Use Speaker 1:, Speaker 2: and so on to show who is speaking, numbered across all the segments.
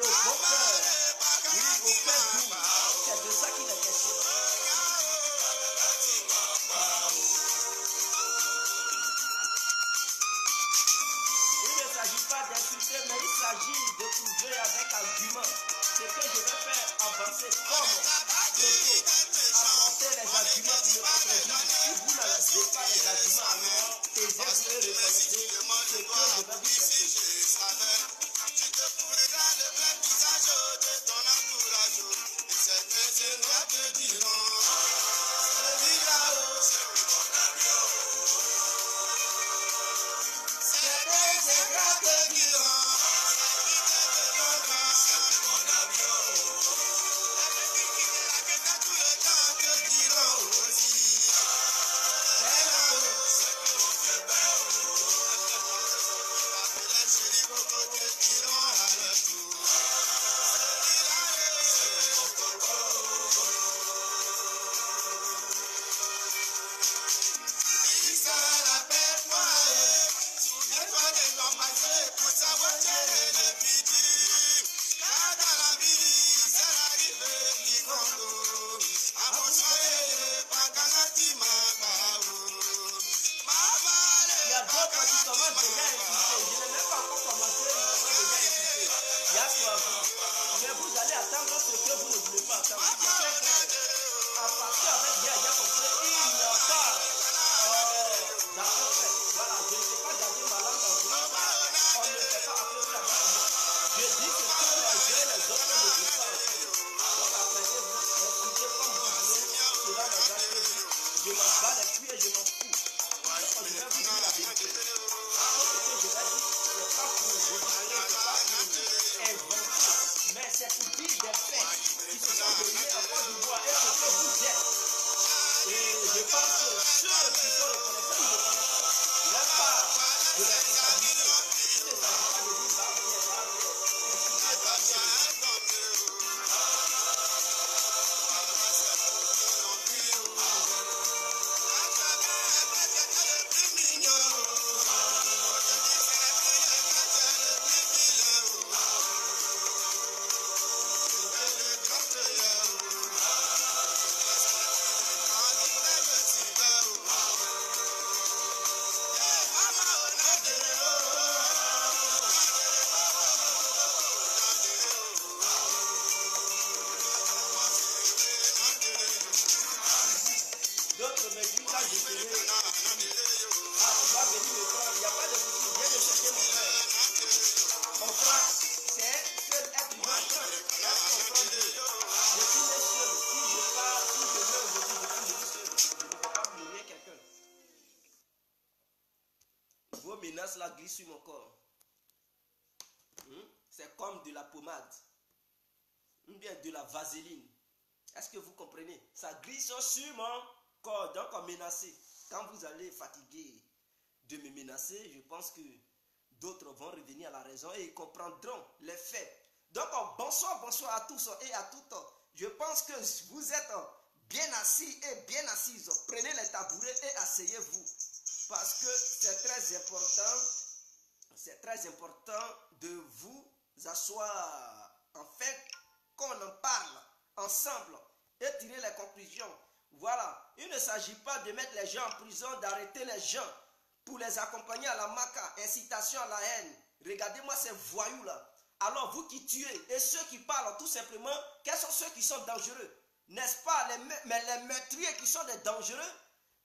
Speaker 1: au bon cœur, oui, au cœur doux. C'est de ça qu'il est question. Il ne s'agit pas d'insulter, mais il s'agit de prouver avec argument ce que je vais faire avancer comme propos. Apporter les arguments qui me contredisent. Si vous n'avez pas les arguments, alors taisez-vous et reconnaissez ce que je vais vous faire.
Speaker 2: Tu te pourras le vrai visage de ton entourage. Et c'est tes ennemis te diront.
Speaker 1: Cela glisse sur mon corps. C'est comme de la pommade. Ou bien de la vaseline. Est-ce que vous comprenez? Ça glisse sur mon corps. Donc, en menacé. Quand vous allez fatiguer de me menacer, je pense que d'autres vont revenir à la raison et ils comprendront les faits. Donc, bonsoir à tous et à toutes. Je pense que vous êtes bien assis et bien assises. Prenez les tabourets et asseyez-vous. Parce que c'est très important de vous asseoir, en fait, qu'on en parle ensemble et tirer les conclusions. Voilà, il ne s'agit pas de mettre les gens en prison, d'arrêter les gens pour les accompagner à la maca, incitation à la haine. Regardez-moi ces voyous-là. Alors vous qui tuez et ceux qui parlent tout simplement, quels sont ceux qui sont dangereux? N'est-ce pas les meurtriers qui sont des dangereux?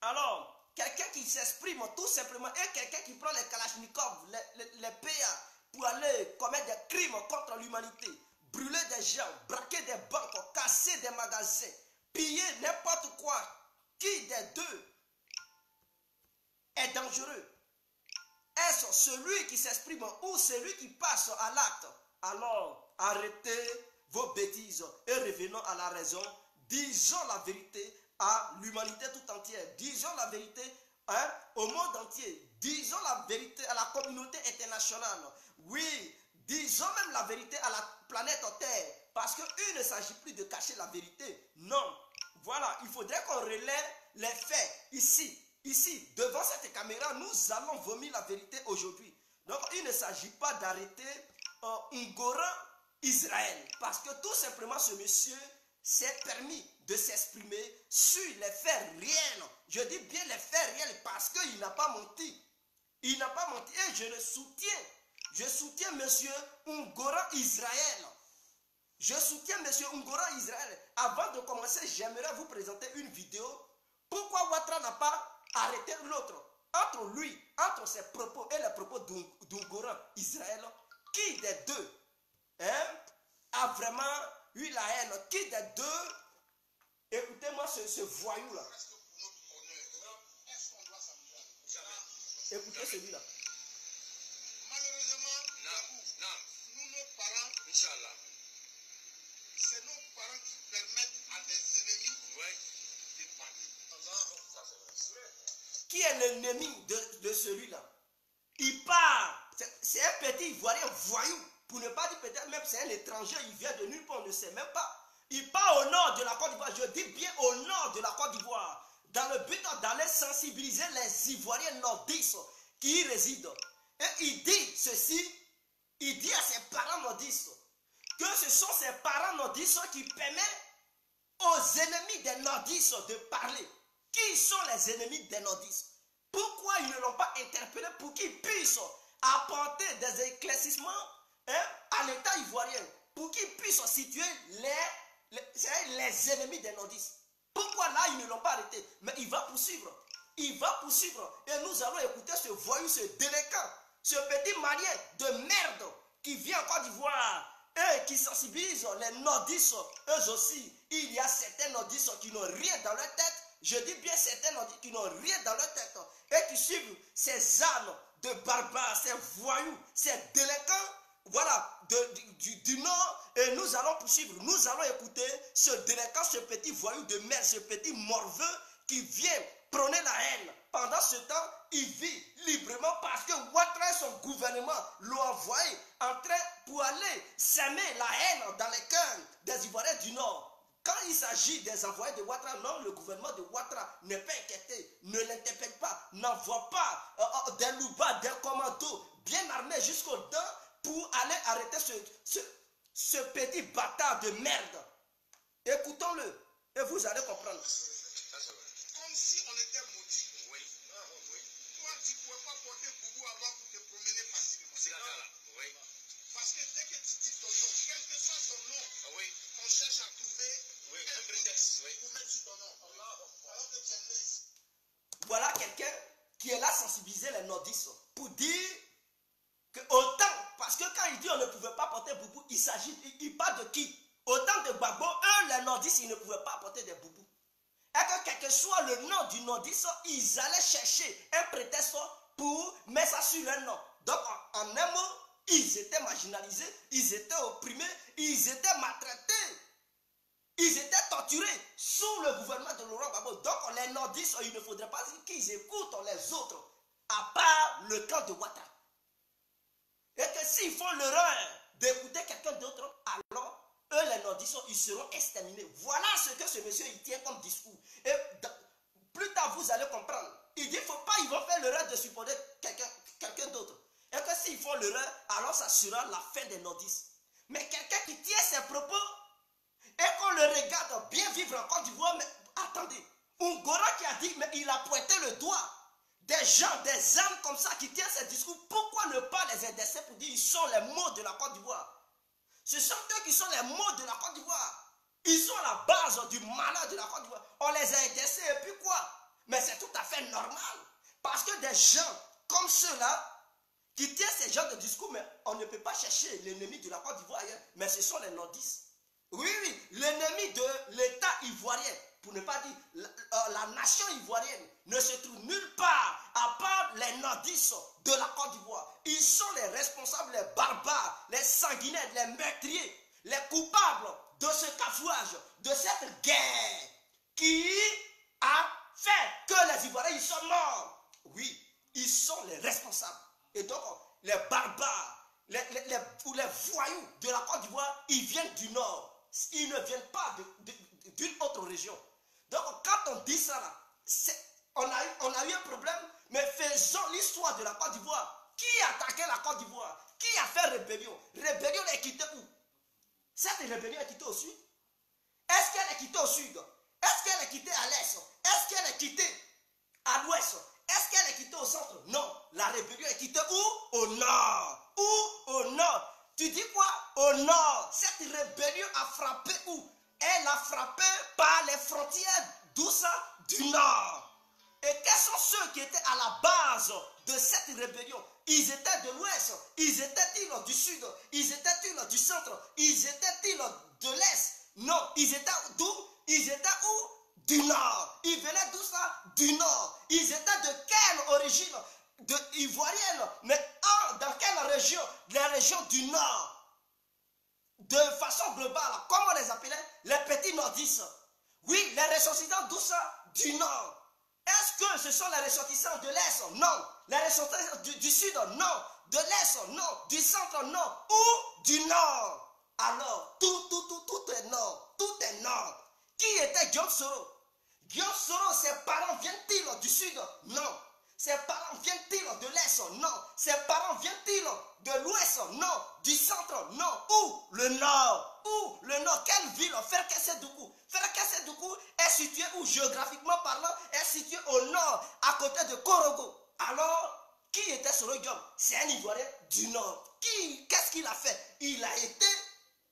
Speaker 1: Alors, quelqu'un qui s'exprime tout simplement et quelqu'un qui prend les kalachnikovs, les PA pour aller commettre des crimes contre l'humanité, brûler des gens, braquer des banques, casser des magasins, piller n'importe quoi, qui des deux est dangereux? Est-ce celui qui s'exprime ou celui qui passe à l'acte? Alors, arrêtez vos bêtises et revenons à la raison. Disons la vérité à l'humanité tout entière. Disons la vérité au monde entier. Disons la vérité à la communauté internationale. Oui, disons même la vérité à la planète Terre. Parce qu'il ne s'agit plus de cacher la vérité. Non. Voilà, il faudrait qu'on relaie les faits ici, devant cette caméra. Nous allons vomir la vérité aujourd'hui. Donc, il ne s'agit pas d'arrêter Ngora. Israël. Parce que tout simplement, ce monsieur s'est permis de s'exprimer sur les faits réels. Je dis bien les faits réels parce qu'il n'a pas menti. Il n'a pas menti et je le soutiens. Je soutiens monsieur Ngora Israël. Je soutiens monsieur Ngora Israël. Avant de commencer, j'aimerais vous présenter une vidéo. Pourquoi Ouattara n'a pas arrêté l'autre? Entre lui, entre ses propos et les propos d'Ngora Israël, qui des deux a vraiment eu la haine? Qui des deux? Écoutez-moi ce voyou-là. Écoutez celui-là.
Speaker 2: Malheureusement, nous, nos parents, Inch'Allah, c'est nos parents qui permettent à des ennemis de partir.
Speaker 1: Qui est l'ennemi de celui-là? Il part. C'est un petit Ivoirien voyou. Pour ne pas dire peut-être même c'est un étranger, il vient de nulle part, on ne sait même pas. Il part au nord de la Côte d'Ivoire, je dis bien au nord de la Côte d'Ivoire, dans le but d'aller sensibiliser les Ivoiriens nordistes qui y résident. Et il dit ceci, il dit à ses parents nordistes que ce sont ses parents nordistes qui permettent aux ennemis des nordistes de parler. Qui sont les ennemis des nordistes? Pourquoi ils ne l'ont pas interpellé pour qu'ils puissent apporter des éclaircissements à l'État ivoirien, pour qu'ils puissent situer les ennemis des nordistes? Pourquoi là ils ne l'ont pas arrêté? Mais il va poursuivre. Il va poursuivre. Et nous allons écouter ce voyou, ce délinquant, ce petit malien de merde qui vient en Côte d'Ivoire et qui sensibilise les nordistes. Eux aussi, il y a certains nordistes qui n'ont rien dans leur tête. Je dis bien certains nordistes qui n'ont rien dans leur tête et qui suivent ces ânes de barbares, ces voyous, ces délinquants, voilà, du nord. Et nous allons poursuivre, nous allons écouter ce délinquant, ce petit voyou de merde, ce petit morveux qui vient prôner la haine. Pendant ce temps, il vit librement parce que Ouattara et son gouvernement l'ont envoyé en train pour aller semer la haine dans les cœurs des Ivoiriens du Nord. Quand il s'agit des envoyés de Ouattara, non, le gouvernement de Ouattara n'est pas inquiété, ne l'interpelle pas, n'envoie pas des loubas, des commandos bien armés jusqu'aux dents pour aller arrêter ce petit bâtard de merde. Écoutons-le et vous allez comprendre.
Speaker 2: Comme si on était maudits. Oui. Toi, tu ne pouvais pas porter boubou avant pour te promener facilement. C'est là. Oui. Parce que dès que tu dis ton nom, quel que soit ton nom, on cherche à trouver un prétexte pour mettre sur ton nom. Alors que tu es né ici.
Speaker 1: Voilà quelqu'un qui est là sensibiliser les nordistes pour dire que autant, parce que quand il dit on ne pouvait pas porter boubou, il parle de qui? Autant de Gbagbo, eux les nordistes, ils ne pouvaient pas porter des boubous. Et que quel que soit le nom du nordiste, ils allaient chercher un prétexte pour mettre ça sur leur nom. Donc en un mot, ils étaient marginalisés, ils étaient opprimés, ils étaient maltraités. Ils étaient torturés sous le gouvernement de Laurent Gbagbo. Donc les nordistes, il ne faudrait pas dire qu'ils écoutent les autres, à part le camp de Ouattara. Et que s'ils font l'erreur d'écouter quelqu'un d'autre, alors eux les nordistes, ils seront exterminés. Voilà ce que ce monsieur il tient comme discours. Et plus tard vous allez comprendre. Il dit faut pas, ils vont faire l'erreur de supporter quelqu'un d'autre. Et que s'ils font l'erreur, alors ça sera la fin des nordistes. Mais quelqu'un qui tient ses propos et qu'on le regarde bien vivre en Côte d'Ivoire, mais attendez, Ngora qui a dit, mais il a pointé le doigt. Des gens, des âmes comme ça qui tiennent ces discours, pourquoi ne pas les indexer pour dire ils sont les mots de la Côte d'Ivoire? Ce sont eux qui sont les mots de la Côte d'Ivoire. Ils sont la base du malheur de la Côte d'Ivoire. On les a indexés et puis quoi? Mais c'est tout à fait normal. Parce que des gens comme ceux-là, qui tiennent ces genres de discours, mais on ne peut pas chercher l'ennemi de la Côte d'Ivoire ailleurs, mais ce sont les nordistes. Oui, l'ennemi de l'État ivoirien, pour ne pas dire la nation ivoirienne, ne se trouve nulle part à part les nordistes de la Côte d'Ivoire. Ils sont les responsables, les barbares, les sanguinaires, les meurtriers, les coupables de ce cafouage, de cette guerre qui a fait que les Ivoiriens ils sont morts. Oui, ils sont les responsables. Et donc, les barbares, les voyous de la Côte d'Ivoire, ils viennent du nord. Ils ne viennent pas d'une autre région. Donc, quand on dit ça, là, on a eu un problème, mais faisons l'histoire de la Côte d'Ivoire. Qui a attaqué la Côte d'Ivoire? Qui a fait rébellion? Rébellion est quittée où? Cette rébellion est quittée au sud? Est-ce qu'elle est quittée au sud? Est-ce qu'elle est quittée à l'est? Est-ce qu'elle est quittée à l'ouest? Est-ce qu'elle est quittée au centre? Non. La rébellion est quittée où? Au nord. Où? Au nord. Tu dis quoi? Au nord. Cette rébellion a frappé où? Elle a frappé par les frontières d'où ça? Du nord. Et quels sont ceux qui étaient à la base de cette rébellion? Ils étaient de l'ouest, ils étaient-ils du sud, ils étaient-ils du centre, ils étaient-ils de l'est? Non, ils étaient d'où? Ils étaient où? Du nord. Ils venaient d'où ça? Du nord. Ils étaient de quelle origine? De ivoirienne. Mais dans quelle région? Les régions du nord. De façon globale, comment on les appelait? Les petits nordistes. Oui, les ressortissants d'où ça? Du nord. Est-ce que ce sont les ressortissants de l'Est? Non. Les ressortissants du Sud? Non. De l'Est? Non. Du Centre? Non. Ou du Nord? Alors, tout est Nord. Tout est Nord. Qui était Guillaume Soro? Guillaume Soro, ses parents viennent-ils du Sud? Non. Ses parents viennent-ils de l'Est? Non. Ses parents viennent-ils de l'Ouest? Non. Du Centre? Non. Où? Le Nord. Où? Le Nord. Quelle ville? Ferkessédougou. Ferkessédougou est situé où? Géographiquement parlant, est situé au nord, à côté de Korogo. Alors, qui était Soro Guillaume? C'est un Ivoirien du Nord. Qu'est-ce qu'il a fait? Il a été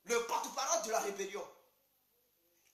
Speaker 1: le porte-parole de la rébellion.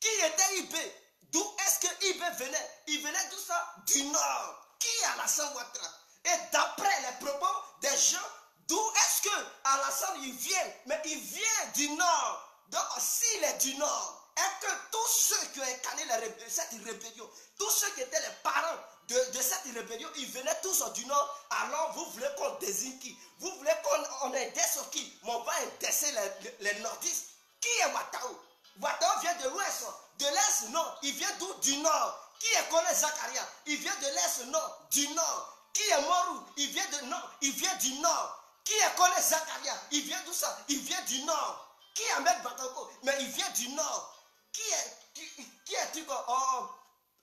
Speaker 1: Qui était Ibé? D'où est-ce que Ibé venait? Il venait d'où ça? Du Nord. Qui est Alassane Ouattara? Et d'après les propos des gens, d'où est-ce que Alassane il vient? Mais il vient du Nord. Donc s'il est du Nord, est-ce que tous ceux qui ont incarné cette rébellion, tous ceux qui étaient les parents de cette rébellion, ils venaient tous du Nord? Alors vous voulez qu'on désigne qui? Vous voulez qu'on indexe qui? Mais on va indexer les nordistes. Qui est Ouattao? Ouattao vient de l'ouest. De l'est, non. Il vient d'où? Du nord. Qui est Kone Zakaria? Il vient de l'est, non. Du nord. Qui est Morou? Il vient de nord. Il vient du nord. Qui est Kone Zakaria? Il vient d'où ça? Il vient du nord. Qui est Ahmed Batango? Mais il vient du nord. Qui est Tigo? Oh,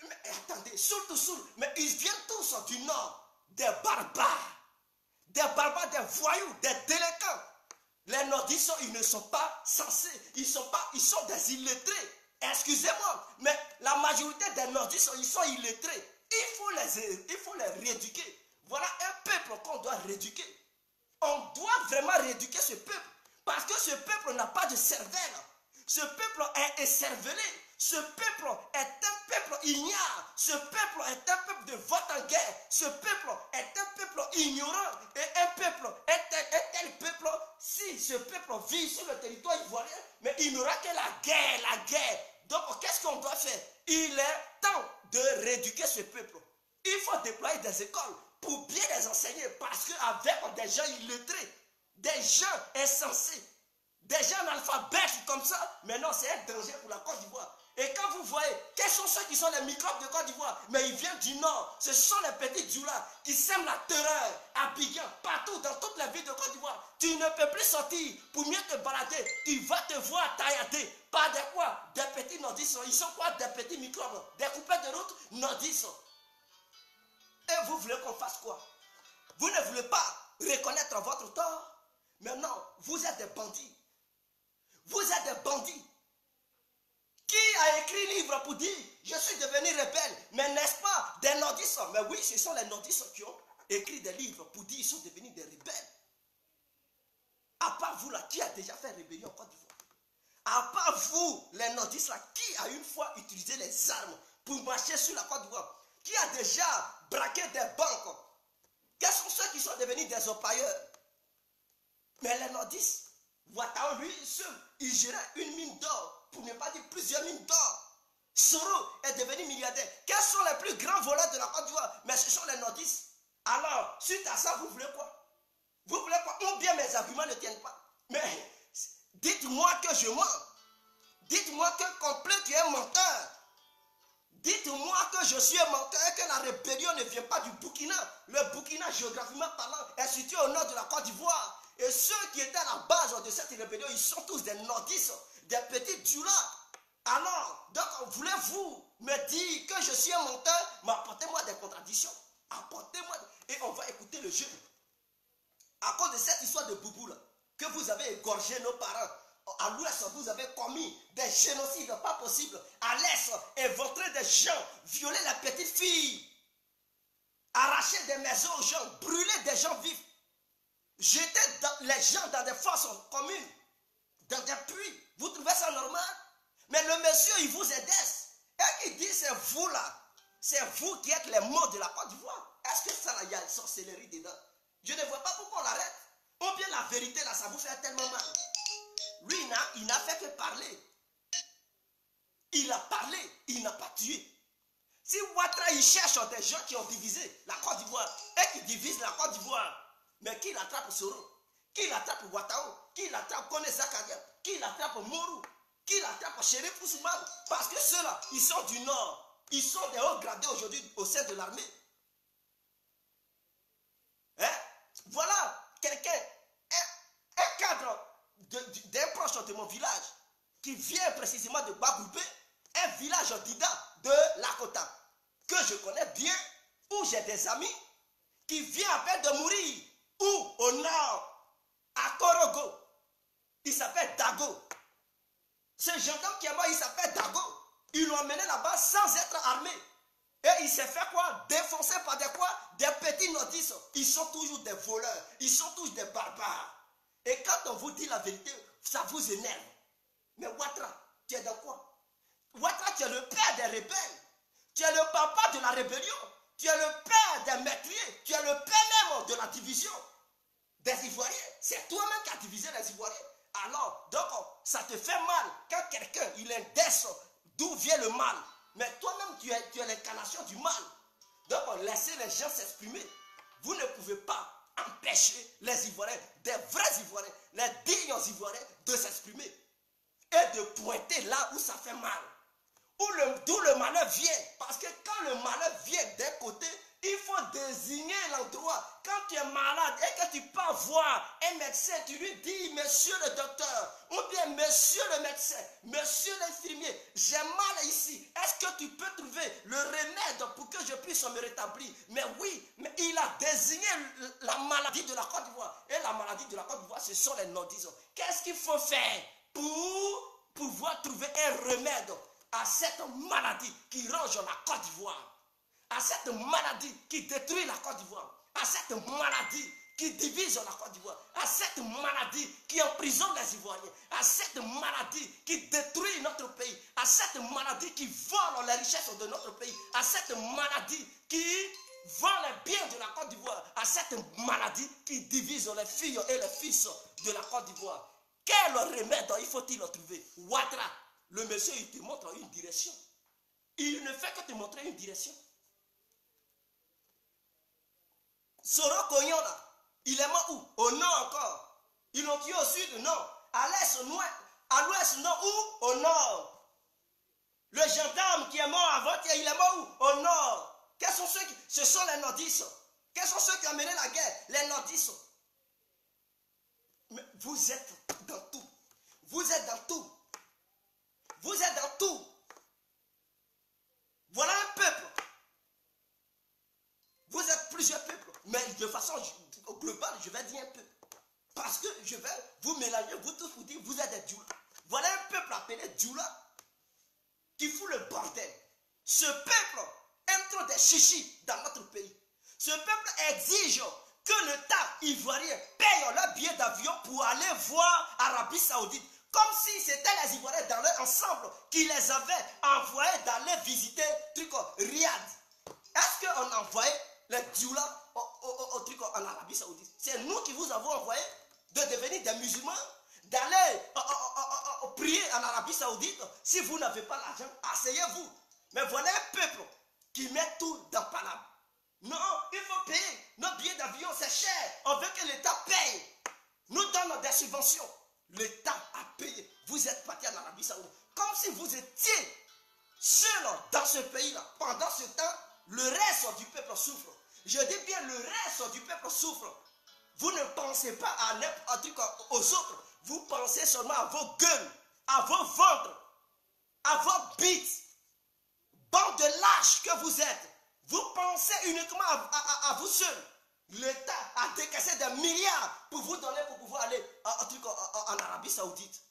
Speaker 1: mais attendez, Soul. Mais ils viennent tous du nord. Des barbares. Des barbares, des voyous, des délinquants. Les nordistes, ils ne sont pas censés. Ils sont des illettrés. Excusez-moi, mais la majorité des nordistes, ils sont illettrés. Il faut les rééduquer. Voilà un peuple qu'on doit rééduquer. On doit vraiment rééduquer ce peuple. Parce que ce peuple n'a pas de cervelle. Ce peuple est écervelé. Ce peuple est un peuple ignare. Ce peuple est un peuple de vote en guerre. Ce peuple est un peuple ignorant. Et un tel peuple, si ce peuple vit sur le territoire ivoirien, mais il n'aura que la guerre. Donc qu'est-ce qu'on doit faire? Il est temps de rééduquer ce peuple. Il faut déployer des écoles pour bien les enseigner. Parce qu'avec des gens illettrés, des gens insensés, des gens analphabètes comme ça, mais non, c'est un danger pour la Côte d'Ivoire. Et quand vous voyez, quels sont ceux qui sont les microbes de Côte d'Ivoire? Mais ils viennent du nord. Ce sont les petits djoulas qui sèment la terreur à Abidjan, partout, dans toutes les villes de Côte d'Ivoire. Tu ne peux plus sortir pour mieux te balader. Tu vas te voir taillader par des quoi? Des petits nordistes. Ils sont quoi? Des petits microbes. Des coupés de route nordistes. Et vous voulez qu'on fasse quoi? Vous ne voulez pas reconnaître votre tort? Maintenant, vous êtes des bandits. Vous êtes des bandits. Qui a écrit livre pour dire je suis devenu rebelle? Mais n'est-ce pas des nordistes? Mais oui, ce sont les nordistes qui ont écrit des livres pour dire qu'ils sont devenus des rebelles. À part vous là, qui a déjà fait rébellion en Côte d'Ivoire? À part vous, les nordistes là, qui a une fois utilisé les armes pour marcher sur la Côte d'Ivoire? Qui a déjà braqué des banques? Quels sont ceux qui sont devenus des orpailleurs? Mais les nordistes, Ouattao, lui seul, il gérait une mine d'or, pour ne pas dire plusieurs mines d'or. Soro est devenu milliardaire. Quels sont les plus grands voleurs de la Côte d'Ivoire? Mais ce sont les nordistes. Alors, suite à ça, vous voulez quoi? Vous voulez quoi? Ou bien mes arguments ne tiennent pas. Mais dites-moi que je mens. Dites-moi que complet tu es un menteur. Dites-moi que je suis un menteur et que la rébellion ne vient pas du Burkina. Le Burkina, géographiquement parlant, est situé au nord de la Côte d'Ivoire. Et ceux qui étaient à la base de cette rébellion, ils sont tous des nordistes, des petits djoulas. Alors, donc, voulez-vous me dire que je suis un menteur? Mais apportez-moi des contradictions. Apportez-moi. Et on va écouter le jeu. À cause de cette histoire de Boubou là, que vous avez égorgé nos parents, à l'ouest, vous avez commis des génocides pas possibles. À l'est, éventré des gens, violé les petites filles, arraché des maisons aux gens, brûlé des gens vifs, jeté les gens dans des fosses communes, dans des puits. Vous trouvez ça normal? Mais le monsieur, il vous aide. Et qui dit, c'est vous là. C'est vous qui êtes les mots de la Côte d'Ivoire. Est-ce que ça là, il y a une sorcellerie dedans? Je ne vois pas pourquoi on l'arrête. Ou bien la vérité là, ça vous fait tellement mal. Lui, il n'a fait que parler. Il a parlé, il n'a pas tué. Si Ouattara, il cherche des gens qui ont divisé la Côte d'Ivoire et qui divisent la Côte d'Ivoire, mais qui l'attrape Soro? Qui l'attrape Ouattao? Qui l'attrape Kone Zakaria? Qui l'attrape Mourou? Qui l'attrape Chérif Ousmane? Parce que ceux-là, ils sont du Nord. Ils sont des hauts gradés aujourd'hui au sein de l'armée. Hein? Voilà quelqu'un, un cadre d'un proche de mon village qui vient précisément de Bagoubé, un village d'Ida de Lakota, que je connais bien, où j'ai des amis, qui vient à peine de mourir, ou au nord, à Korogo, il s'appelle Dago. Ce gendarme qui est mort, il s'appelle Dago. Ils l'ont emmené là-bas sans être armé. Et il s'est fait quoi? Défoncer par des quoi? Des petits nordistes. Ils sont toujours des voleurs. Ils sont tous des barbares. Et quand on vous dit la vérité, ça vous énerve. Mais Ouattara, tu es dans quoi? Ouattara, tu es le père des rebelles. Tu es le papa de la rébellion. Tu es le père des meurtriers. Tu es le père même de la division des Ivoiriens. C'est toi-même qui as divisé les Ivoiriens. Alors, donc, ça te fait mal quand quelqu'un, il indexe d'où vient le mal. Mais toi-même, tu es l'incarnation du mal. Donc, laissez les gens s'exprimer. Vous ne pouvez pas empêcher les Ivoiriens, des vrais Ivoiriens, les dignes Ivoiriens, de s'exprimer. Et de pointer là où ça fait mal. D'où le malheur vient. Parce que quand le malheur vient d'un côté, il faut désigner l'endroit. Quand tu es malade et que tu peux voir un médecin, tu lui dis, monsieur le docteur, ou bien monsieur le médecin, monsieur l'infirmier, j'ai mal ici. Est-ce que tu peux trouver le remède pour que je puisse me rétablir? Mais oui, mais il a désigné la maladie de la Côte d'Ivoire. Et la maladie de la Côte d'Ivoire, ce sont les nordistes. Qu'est-ce qu'il faut faire pour pouvoir trouver un remède à cette maladie qui ronge la Côte d'Ivoire? À cette maladie qui détruit la Côte d'Ivoire, à cette maladie qui divise la Côte d'Ivoire, à cette maladie qui emprisonne les Ivoiriens, à cette maladie qui détruit notre pays, à cette maladie qui vole les richesses de notre pays, à cette maladie qui vole les biens de la Côte d'Ivoire, à cette maladie qui divise les filles et les fils de la Côte d'Ivoire. Quel remède il faut-il trouver? Ouattara, le monsieur, il te montre une direction. Il ne fait que te montrer une direction. Soro Cognon là, il est mort où? Au nord encore. Ils l'ont tué au sud? Non. À l'est, au nord. À l'ouest, non. Où? Au nord. Le gendarme qui est mort avant, il est mort où? Au nord. Quels sont ceux qui... Ce sont les nordistes. Quels sont ceux qui ont mené la guerre? Les nordistes. Mais vous êtes dans tout. Vous êtes dans tout. Vous êtes dans tout. Voilà un peuple. Vous êtes plusieurs peuples. Mais de façon globale, je vais dire un peu. Parce que je vais vous mélanger, vous tous vous dire, vous êtes des Djoula. Voilà un peuple appelé Djoula qui fout le bordel. Ce peuple aime trop des chichis dans notre pays. Ce peuple exige que l'État ivoirien paye leur billet d'avion pour aller voir Arabie Saoudite. Comme si c'était les Ivoiriens dans leur ensemble qui les avaient envoyés d'aller visiter Riyad. Est-ce qu'on envoyait les Djoula au truc en Arabie Saoudite? C'est nous qui vous avons envoyé de devenir des musulmans, d'aller prier en Arabie Saoudite. Si vous n'avez pas l'argent, asseyez-vous. Mais voilà un peuple qui met tout dans Paname. Non, il faut payer. Nos billets d'avion, c'est cher. On veut que l'État paye. Nous donne des subventions. L'État a payé. Vous êtes parti en Arabie Saoudite. Comme si vous étiez seul dans ce pays-là. Pendant ce temps, le reste du peuple souffre. Je dis bien le reste du peuple souffre. Vous ne pensez pas aux autres. Vous pensez seulement à vos gueules, à vos ventres, à vos bites. Bande de lâches que vous êtes. Vous pensez uniquement à vous seul. L'État a décaissé des milliards pour vous donner pour pouvoir aller en Arabie Saoudite.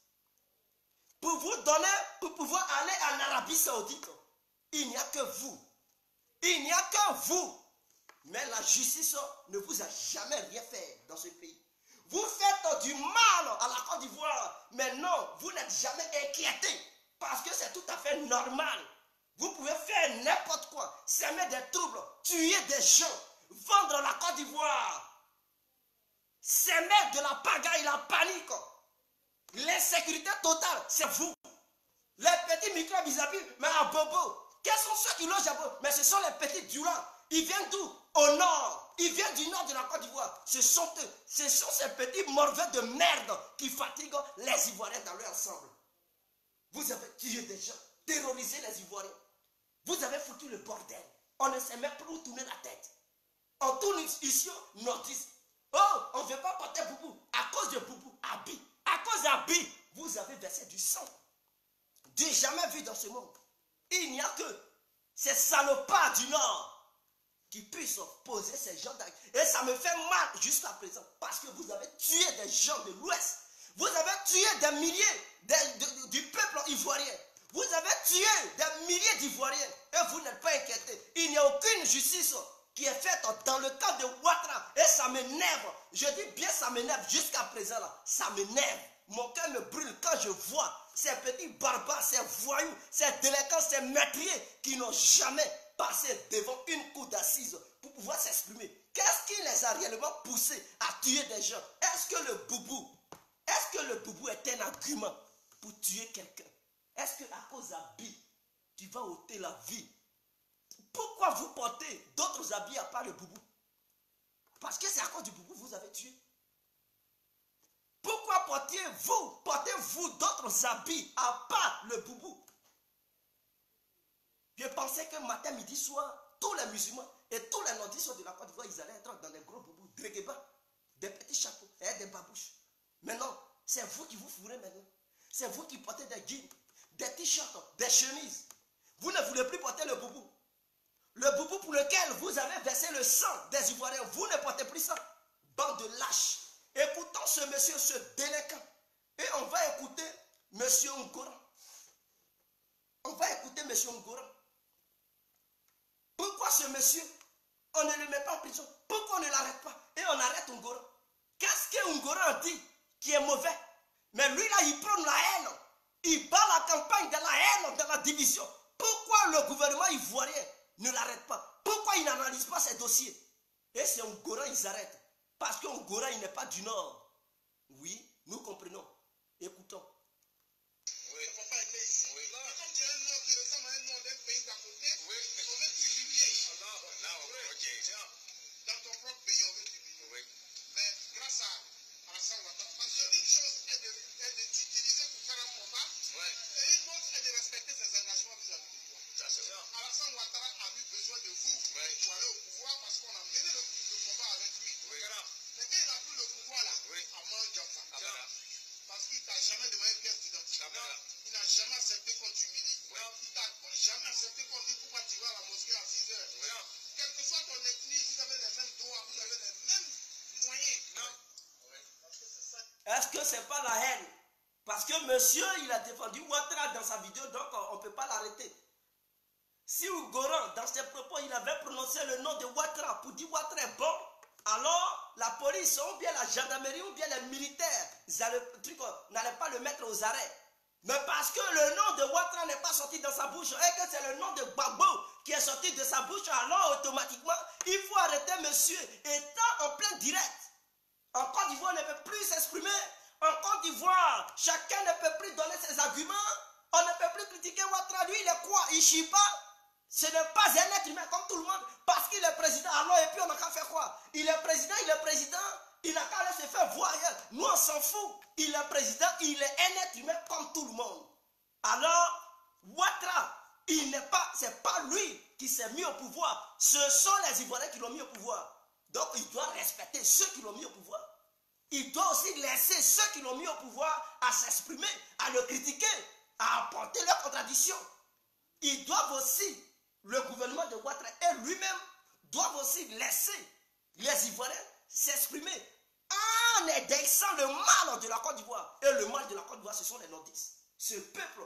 Speaker 1: pour vous donner, pour pouvoir aller en Arabie Saoudite. Il n'y a que vous. Il n'y a que vous. Mais la justice ne vous a jamais rien fait dans ce pays. Vous faites du mal à la Côte d'Ivoire, mais non, vous n'êtes jamais inquiété parce que c'est tout à fait normal. Vous pouvez faire n'importe quoi, semer des troubles, tuer des gens, vendre la Côte d'Ivoire, semer de la pagaille, la panique, l'insécurité totale, c'est vous. Les petits microbes, ils habitent, mais à Bobo. Quels sont ceux qui logent à Bobo? Mais ce sont les petits Durand. Ils viennent d'où? Au nord. Ils viennent du nord de la Côte d'Ivoire. Ce sont eux. Ce sont ces petits morveux de merde qui fatiguent les Ivoiriens dans leur ensemble. Vous avez tué des gens, terrorisé les Ivoiriens. Vous avez foutu le bordel. On ne sait même plus où tourner la tête. On tourne ici, nordiste. Oh, on ne veut pas porter Boubou. À cause de Boubou, Abi. À cause d'Abi, vous avez versé du sang. Du jamais vu dans ce monde. Il n'y a que ces salopards du Nord qui puissent poser ces gens d'actes. Et ça me fait mal jusqu'à présent parce que vous avez tué des gens de l'Ouest. Vous avez tué des milliers du peuple ivoirien. Vous avez tué des milliers d'Ivoiriens et vous n'êtes pas inquiétés. Il n'y a aucune justice qui est faite dans le cas de Ouattara et ça m'énerve. Je dis bien ça m'énerve jusqu'à présent là. Ça m'énerve. Mon cœur me brûle quand je vois ces petits barbares, ces voyous, ces délinquants, ces meurtriers qui n'ont jamais passé devant une cour d'assises pour pouvoir s'exprimer. Qu'est-ce qui les a réellement poussés à tuer des gens? Est-ce que le boubou est un argument pour tuer quelqu'un? Est-ce que à cause d'habits, tu vas ôter la vie? Pourquoi vous portez d'autres habits à part le boubou? Parce que c'est à cause du boubou que vous avez tué. Pourquoi portez-vous d'autres habits à part le boubou? Je pensais que matin, midi, soir, tous les musulmans et tous les nordistes de la Côte d'Ivoire, ils allaient être dans des gros boubous, des petits chapeaux et des babouches. Maintenant, c'est vous qui vous fourrez maintenant. C'est vous qui portez des jeans, des t-shirts, des chemises. Vous ne voulez plus porter le boubou. Le boubou pour lequel vous avez versé le sang des Ivoiriens, vous ne portez plus ça. Bande de lâches. Écoutons ce monsieur, ce délinquant. Et on va écouter monsieur Ngora. On va écouter monsieur Ngora. Pourquoi ce monsieur, on ne le met pas en prison? Pourquoi on ne l'arrête pas? Et on arrête Ngora. Qu'est-ce que Ngora dit qui est mauvais? Mais lui là, il prend la haine. Il bat la campagne de la haine, de la division. Pourquoi le gouvernement ivoirien ne l'arrête pas? Pourquoi il n'analyse pas ces dossiers? Et c'est Ngora, ils arrêtent. Parce que Ngora, il n'est pas du Nord. Oui, nous comprenons. Écoutons.
Speaker 2: Oui. Ça ne va pas aimer ici. Oui. Là, comme tu as un Nord qui ressemble à un Nord d'un pays d'à côté, oui. On veut t'humilier. Là, ok. Dans ton propre pays, on veut t'humilier. Oui. Mais grâce à Alassane Ouattara, parce qu'une chose est de t'utiliser pour faire un combat, ouais. Et une autre est de respecter ses engagements vis-à-vis de toi. Ça, c'est vrai. Alassane Ouattara a eu besoin de vous, ouais, pour aller au pouvoir parce qu'on a mené le combat avec lui. Oui. Mais quand il a pris le pouvoir là, oui, à Mandjamfa, parce qu'il t'a jamais demandé une pièce d'identité. Il n'a jamais accepté qu'on t'humilie. Oui. Il t'a jamais accepté qu'on dise pourquoi tu vas à la mosquée à 6 heures. Oui. Quelle que soit ton ethnie, vous avez les mêmes droits, vous avez les mêmes moyens. Non. Oui.
Speaker 1: Est-ce que c'est pas la haine? Parce que monsieur, il a défendu Ouattara dans sa vidéo, donc on ne peut pas l'arrêter. Si Ngora, dans ses propos, il avait prononcé le nom de Ouattara pour dire Ouattara est bon, alors la police ou bien la gendarmerie ou bien les militaires n'allaient pas le mettre aux arrêts. Mais parce que le nom de Ouattara n'est pas sorti dans sa bouche et que c'est le nom de Gbagbo qui est sorti de sa bouche, alors automatiquement, il faut arrêter monsieur étant en plein direct. En Côte d'Ivoire, on ne peut plus s'exprimer. En Côte d'Ivoire, chacun ne peut plus donner ses arguments. On ne peut plus critiquer Ouattara. Lui, il est quoi? Il chie pas. Ce n'est pas un être humain comme tout le monde. Parce qu'il est président. Alors, et puis on n'a qu'à faire quoi? Il est président, il n'a qu'à aller se faire voir ailleurs. Nous, on s'en fout. Il est président, il est un être humain comme tout le monde. Alors, Ouattara, c'est pas lui qui s'est mis au pouvoir. Ce sont les Ivoiriens qui l'ont mis au pouvoir. Donc, il doit respecter ceux qui l'ont mis au pouvoir. Il doit aussi laisser ceux qui l'ont mis au pouvoir à s'exprimer, à le critiquer, à apporter leurs contradictions. Ils doivent aussi, le gouvernement de Ouattara et lui-même, doivent aussi laisser les Ivoiriens s'exprimer en indexant le mal de la Côte d'Ivoire. Et le mal de la Côte d'Ivoire, ce sont les nordistes. Ce peuple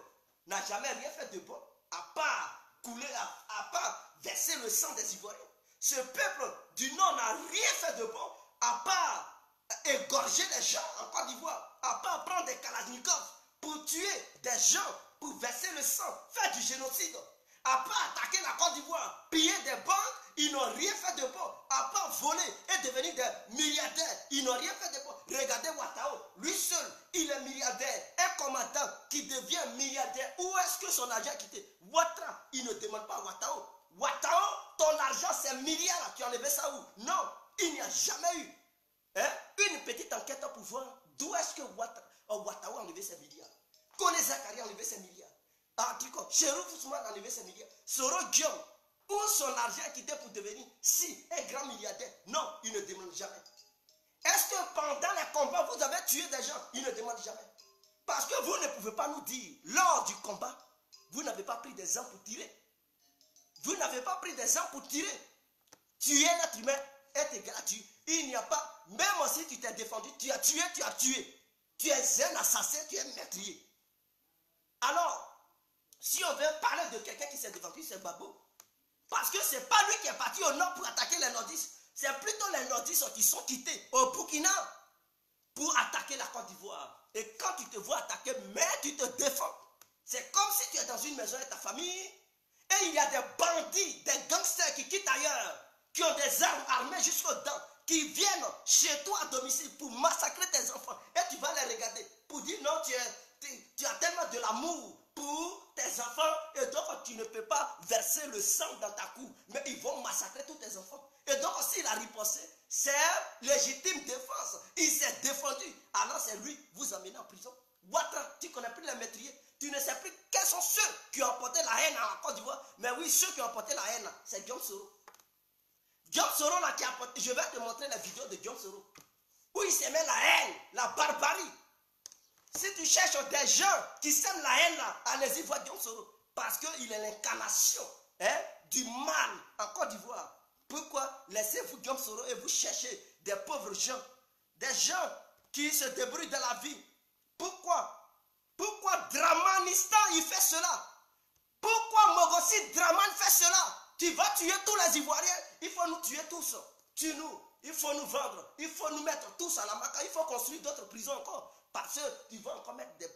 Speaker 1: n'a jamais rien fait de bon, à part couler, à part verser le sang des Ivoiriens. Ce peuple du Nord n'a rien fait de bon, à part égorger les gens en Côte d'Ivoire, à part prendre des kalachnikovs pour tuer des gens, pour verser le sang, faire du génocide. À part attaquer la Côte d'Ivoire, piller des banques, ils n'ont rien fait de bon. À part voler et devenir des milliardaires, ils n'ont rien fait de bon. Regardez Ouattara, lui seul, il est milliardaire. Un commandant qui devient milliardaire, où est-ce que son argent a quitté? Ouattara, il ne demande pas à Ouattara. Ouattara, ton argent c'est milliards, tu as enlevé ça où? Non, il n'y a jamais eu une petite enquête pour voir d'où est-ce que Ouattara a enlevé ses milliards. Kone Zakari a enlevé ses milliards. Chérif Ousmane a enlevé ses milliards. Soro Guillaume, où son argent a quitté pour devenir un grand milliardaire? Non, il ne demande jamais. Est-ce que pendant les combats, vous avez tué des gens? Il ne demande jamais. Parce que vous ne pouvez pas nous dire, lors du combat, vous n'avez pas pris des armes pour tirer. Vous n'avez pas pris des armes pour tirer. Tuer l'être humain est gratuit. Il n'y a pas, même si tu t'es défendu, tu as tué, tu as tué. Tu es un assassin, tu es un meurtrier. Alors, si on veut parler de quelqu'un qui s'est défendu, c'est Babo. Parce que ce n'est pas lui qui est parti au nord pour attaquer les nordistes. C'est plutôt les nordistes qui sont quittés au Burkina pour attaquer la Côte d'Ivoire. Et quand tu te vois attaquer, mais tu te défends. C'est comme si tu es dans une maison avec ta famille et il y a des bandits, des gangsters qui quittent ailleurs, qui ont des armes armées jusqu'aux dents, qui viennent chez toi à domicile pour massacrer tes enfants. Et tu vas les regarder pour dire non, tu as tellement de l'amour pour tes enfants et donc tu ne peux pas verser le sang dans ta cour. Mais ils vont massacrer tous tes enfants. Et donc s'il a riposté, c'est légitime défense. Il s'est défendu. Alors c'est lui, vous amenez en prison. Ouattara, tu ne connais plus les métriers. Tu ne sais plus quels sont ceux qui ont porté la haine en Côte d'Ivoire. Mais oui, ceux qui ont porté la haine, c'est Guillaume Soro. Guillaume Soro là qui a porté, je vais te montrer la vidéo de Guillaume Soro. Où il s'aimait la haine, la barbarie. Si tu cherches des gens qui sèment la haine là, allez-y voir Guillaume Soro. Parce qu'il est l'incarnation du mal en Côte d'Ivoire. Pourquoi laissez-vous Guillaume Soro et vous cherchez des pauvres gens, des gens qui se débrouillent dans la vie? Pourquoi Dramanistan il fait cela? Pourquoi Mogossi Draman fait cela? Tu vas tuer tous les Ivoiriens, il faut nous tuer tous. Tue-nous, il faut nous vendre, il faut nous mettre tous à la Maca, il faut construire d'autres prisons encore. Parce que tu vas encore mettre des...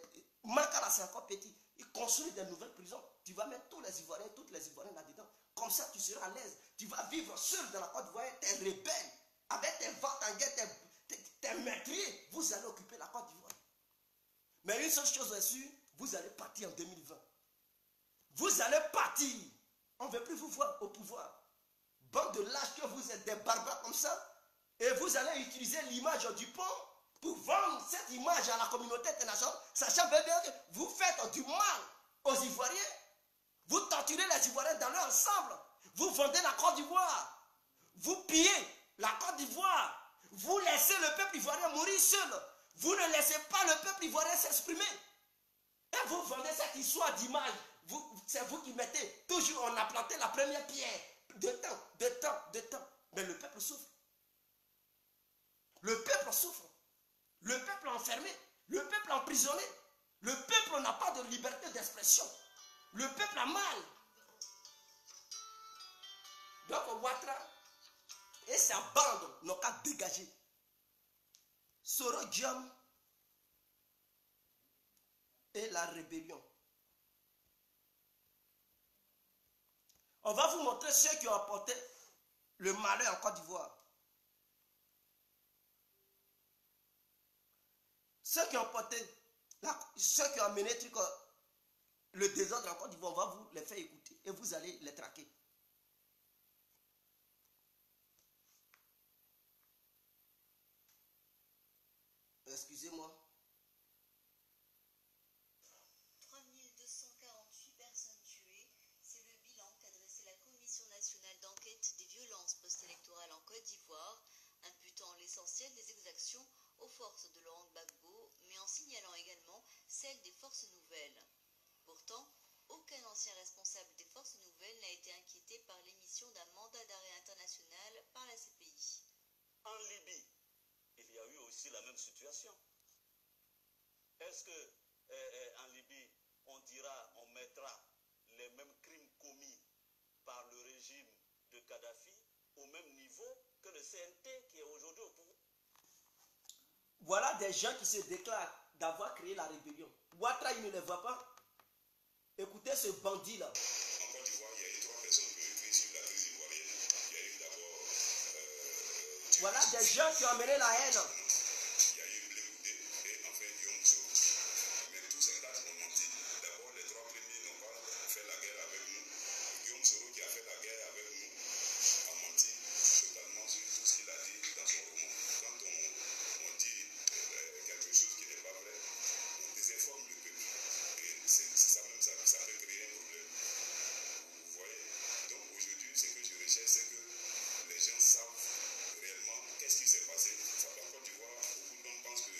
Speaker 1: Maca c'est encore petit, il construit des nouvelles prisons. Tu vas mettre tous les Ivoiriens, toutes les Ivoiriens là-dedans. Comme ça tu seras à l'aise. Tu vas vivre seul dans la Côte d'Ivoire, tes rebelles, avec tes ventes en guerre, tes meurtriers, vous allez occuper la Côte d'Ivoire. Mais une seule chose est sûre, vous allez partir en 2020. Vous allez partir. On ne veut plus vous voir au pouvoir. Bande de lâches que vous êtes, des barbares comme ça. Et vous allez utiliser l'image du pont pour vendre cette image à la communauté internationale, sachant bien que vous faites du mal aux Ivoiriens. Vous torturez les Ivoiriens dans leur ensemble. Vous vendez la Côte d'Ivoire. Vous pillez la Côte d'Ivoire. Vous laissez le peuple ivoirien mourir seul. Vous ne laissez pas le peuple ivoirien s'exprimer. Et vous vendez cette histoire d'image. C'est vous qui mettez. Toujours on a planté la première pierre. De temps. Mais le peuple souffre. Le peuple souffre. Le peuple enfermé. Le peuple emprisonné. Le peuple n'a pas de liberté d'expression. Le peuple a mal. Donc Ouattara et sa bande n'ont qu'à dégager. Soro Guillaume et la rébellion. On va vous montrer ceux qui ont apporté le malheur en Côte d'Ivoire. Ceux qui ont porté, ceux qui ont amené le désordre en Côte d'Ivoire, on va vous les faire écouter et vous allez les traquer. Excusez-moi.
Speaker 3: 3248 personnes tuées, c'est le bilan qu'a dressé la Commission nationale d'enquête des violences post-électorales en Côte d'Ivoire, imputant l'essentiel des exactions aux forces de Laurent Gbagbo, mais en signalant également celles des forces nouvelles. Pourtant, aucun ancien responsable des forces nouvelles n'a été inquiété par l'émission d'un mandat d'arrêt international par la CPI.
Speaker 4: En Libye, il y a eu aussi la même situation. Est-ce que en Libye, dira, on mettra les mêmes crimes commis par le régime de Kadhafi au même niveau que le CNT qui est aujourd'hui au pouvoir.
Speaker 1: Voilà des gens qui se déclarent d'avoir créé la rébellion. Ouattara, il ne les voit pas. Écoutez ce bandit-là.
Speaker 2: En Côte d'Ivoire, il y a eu 3 personnes qui ont écrit sur la crise ivoirienne. Il y a eu d'abord...
Speaker 1: voilà des gens qui ont amené la haine.
Speaker 2: Il y a eu Blé Goudé et enfin Guillaume Soro. Mais tous ces 4 ont menti. D'abord, les 3 premiers n'ont pas fait la guerre avec nous. Guillaume Soro, qui a fait la guerre avec nous, a menti totalement sur tout ce qu'il a dit dans son roman. Quand on dit quelque chose qui n'est pas vrai, on désinforme le peuple. Et ça même, ça peut créer un problème. Vous voyez? Donc aujourd'hui, ce que je recherche, c'est que les gens savent réellement qu'est-ce qui s'est passé. En Côte d'Ivoire, beaucoup de gens pensent que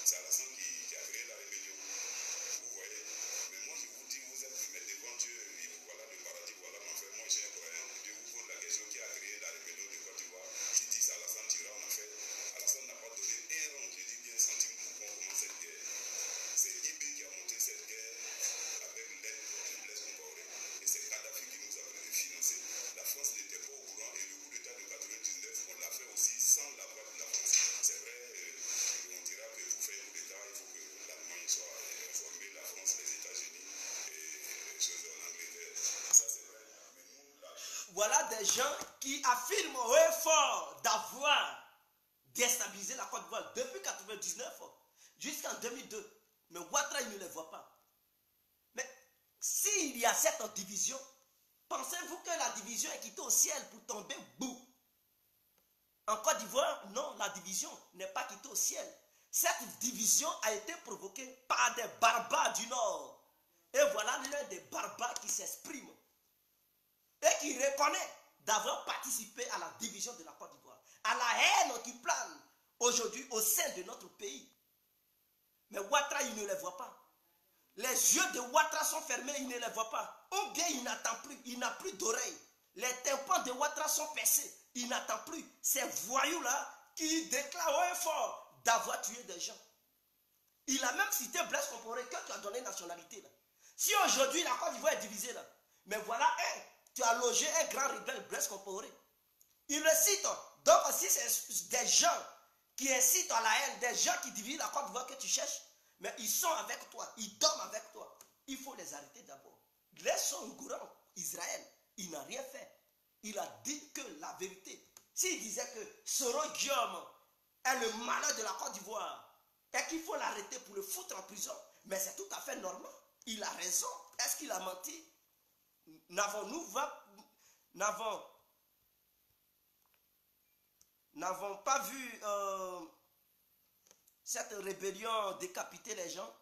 Speaker 2: c'est Alassane qui a créé la rébellion. Vous voyez? Mais moi, je vous dis, vous êtes devant Dieu, et voilà le paradis, voilà ma frère. Moi, je suis un croyant. Dieu vous pose la question qui a créé la rébellion de Côte d'Ivoire. Je dis, c'est Alassane Tira, on a fait. Alassane n'a pas donné un rond, je dis bien centime pour qu'on commence cette guerre. C'est Ibé qui a monté cette guerre avec l'aide de Blaise Compaoré. Et c'est Kadhafi qui nous a financé. La France n'était pas au courant et le coup d'État de 99, on l'a fait aussi sans la voix de la France. C'est vrai, on dira que pour faire un coup d'État, il faut que l'Allemagne soit informée, la France, les États-Unis et les choses en Angleterre. Ça, c'est vrai. Mais nous, là...
Speaker 1: Voilà des gens qui affirment haut et fort d'avoir déstabilisé la Côte d'Ivoire depuis 1999 jusqu'en 2002. Mais Ouattara, il ne les voit pas. Mais s'il y a cette division, pensez-vous que la division est quittée au ciel pour tomber bout? En Côte d'Ivoire, non, la division n'est pas quittée au ciel. Cette division a été provoquée par des barbares du Nord. Et voilà l'un des barbares qui s'exprime et qui reconnaît d'avoir participé à la division de la Côte d'Ivoire, à la haine qui plane aujourd'hui au sein de notre pays. Mais Ouattara, il ne les voit pas. Les yeux de Ouattara sont fermés, il ne les voit pas. Ou bien il n'entend plus, il n'a plus d'oreilles. Les tympans de Ouattara sont percés, il n'entend plus. Ces voyous-là qui déclarent haut et fort d'avoir tué des gens. Il a même cité Blaise Compaoré, que tu as donné nationalité là. Si aujourd'hui la Côte d'Ivoire est divisée là, mais voilà tu as logé un grand rebelle, Blaise Compaoré. Il le cite. Donc si c'est des gens qui incitent à la haine, des gens qui divisent la Côte d'Ivoire que tu cherches, mais ils sont avec toi, ils dorment avec toi. Il faut les arrêter d'abord. Laissons Ngourang, Israël, il n'a rien fait. Il a dit que la vérité. S'il disait que Soro Guillaume est le malin de la Côte d'Ivoire et qu'il faut l'arrêter pour le foutre en prison, mais c'est tout à fait normal. Il a raison. Est-ce qu'il a menti? N'avons pas vu cette rébellion décapiter les gens?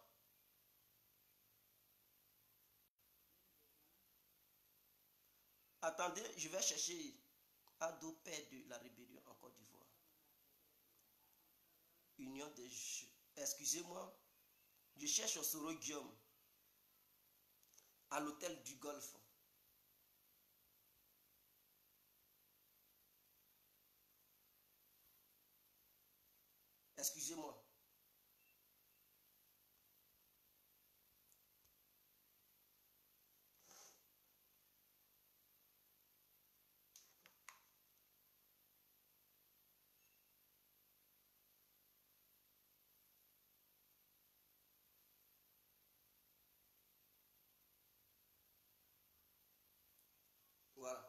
Speaker 1: Attendez, je vais chercher Ado, père de la rébellion en Côte d'Ivoire. Union des jeux. Excusez-moi, je cherche Soro Guillaume à l'hôtel du Golfe. Excusez-moi. Voilà.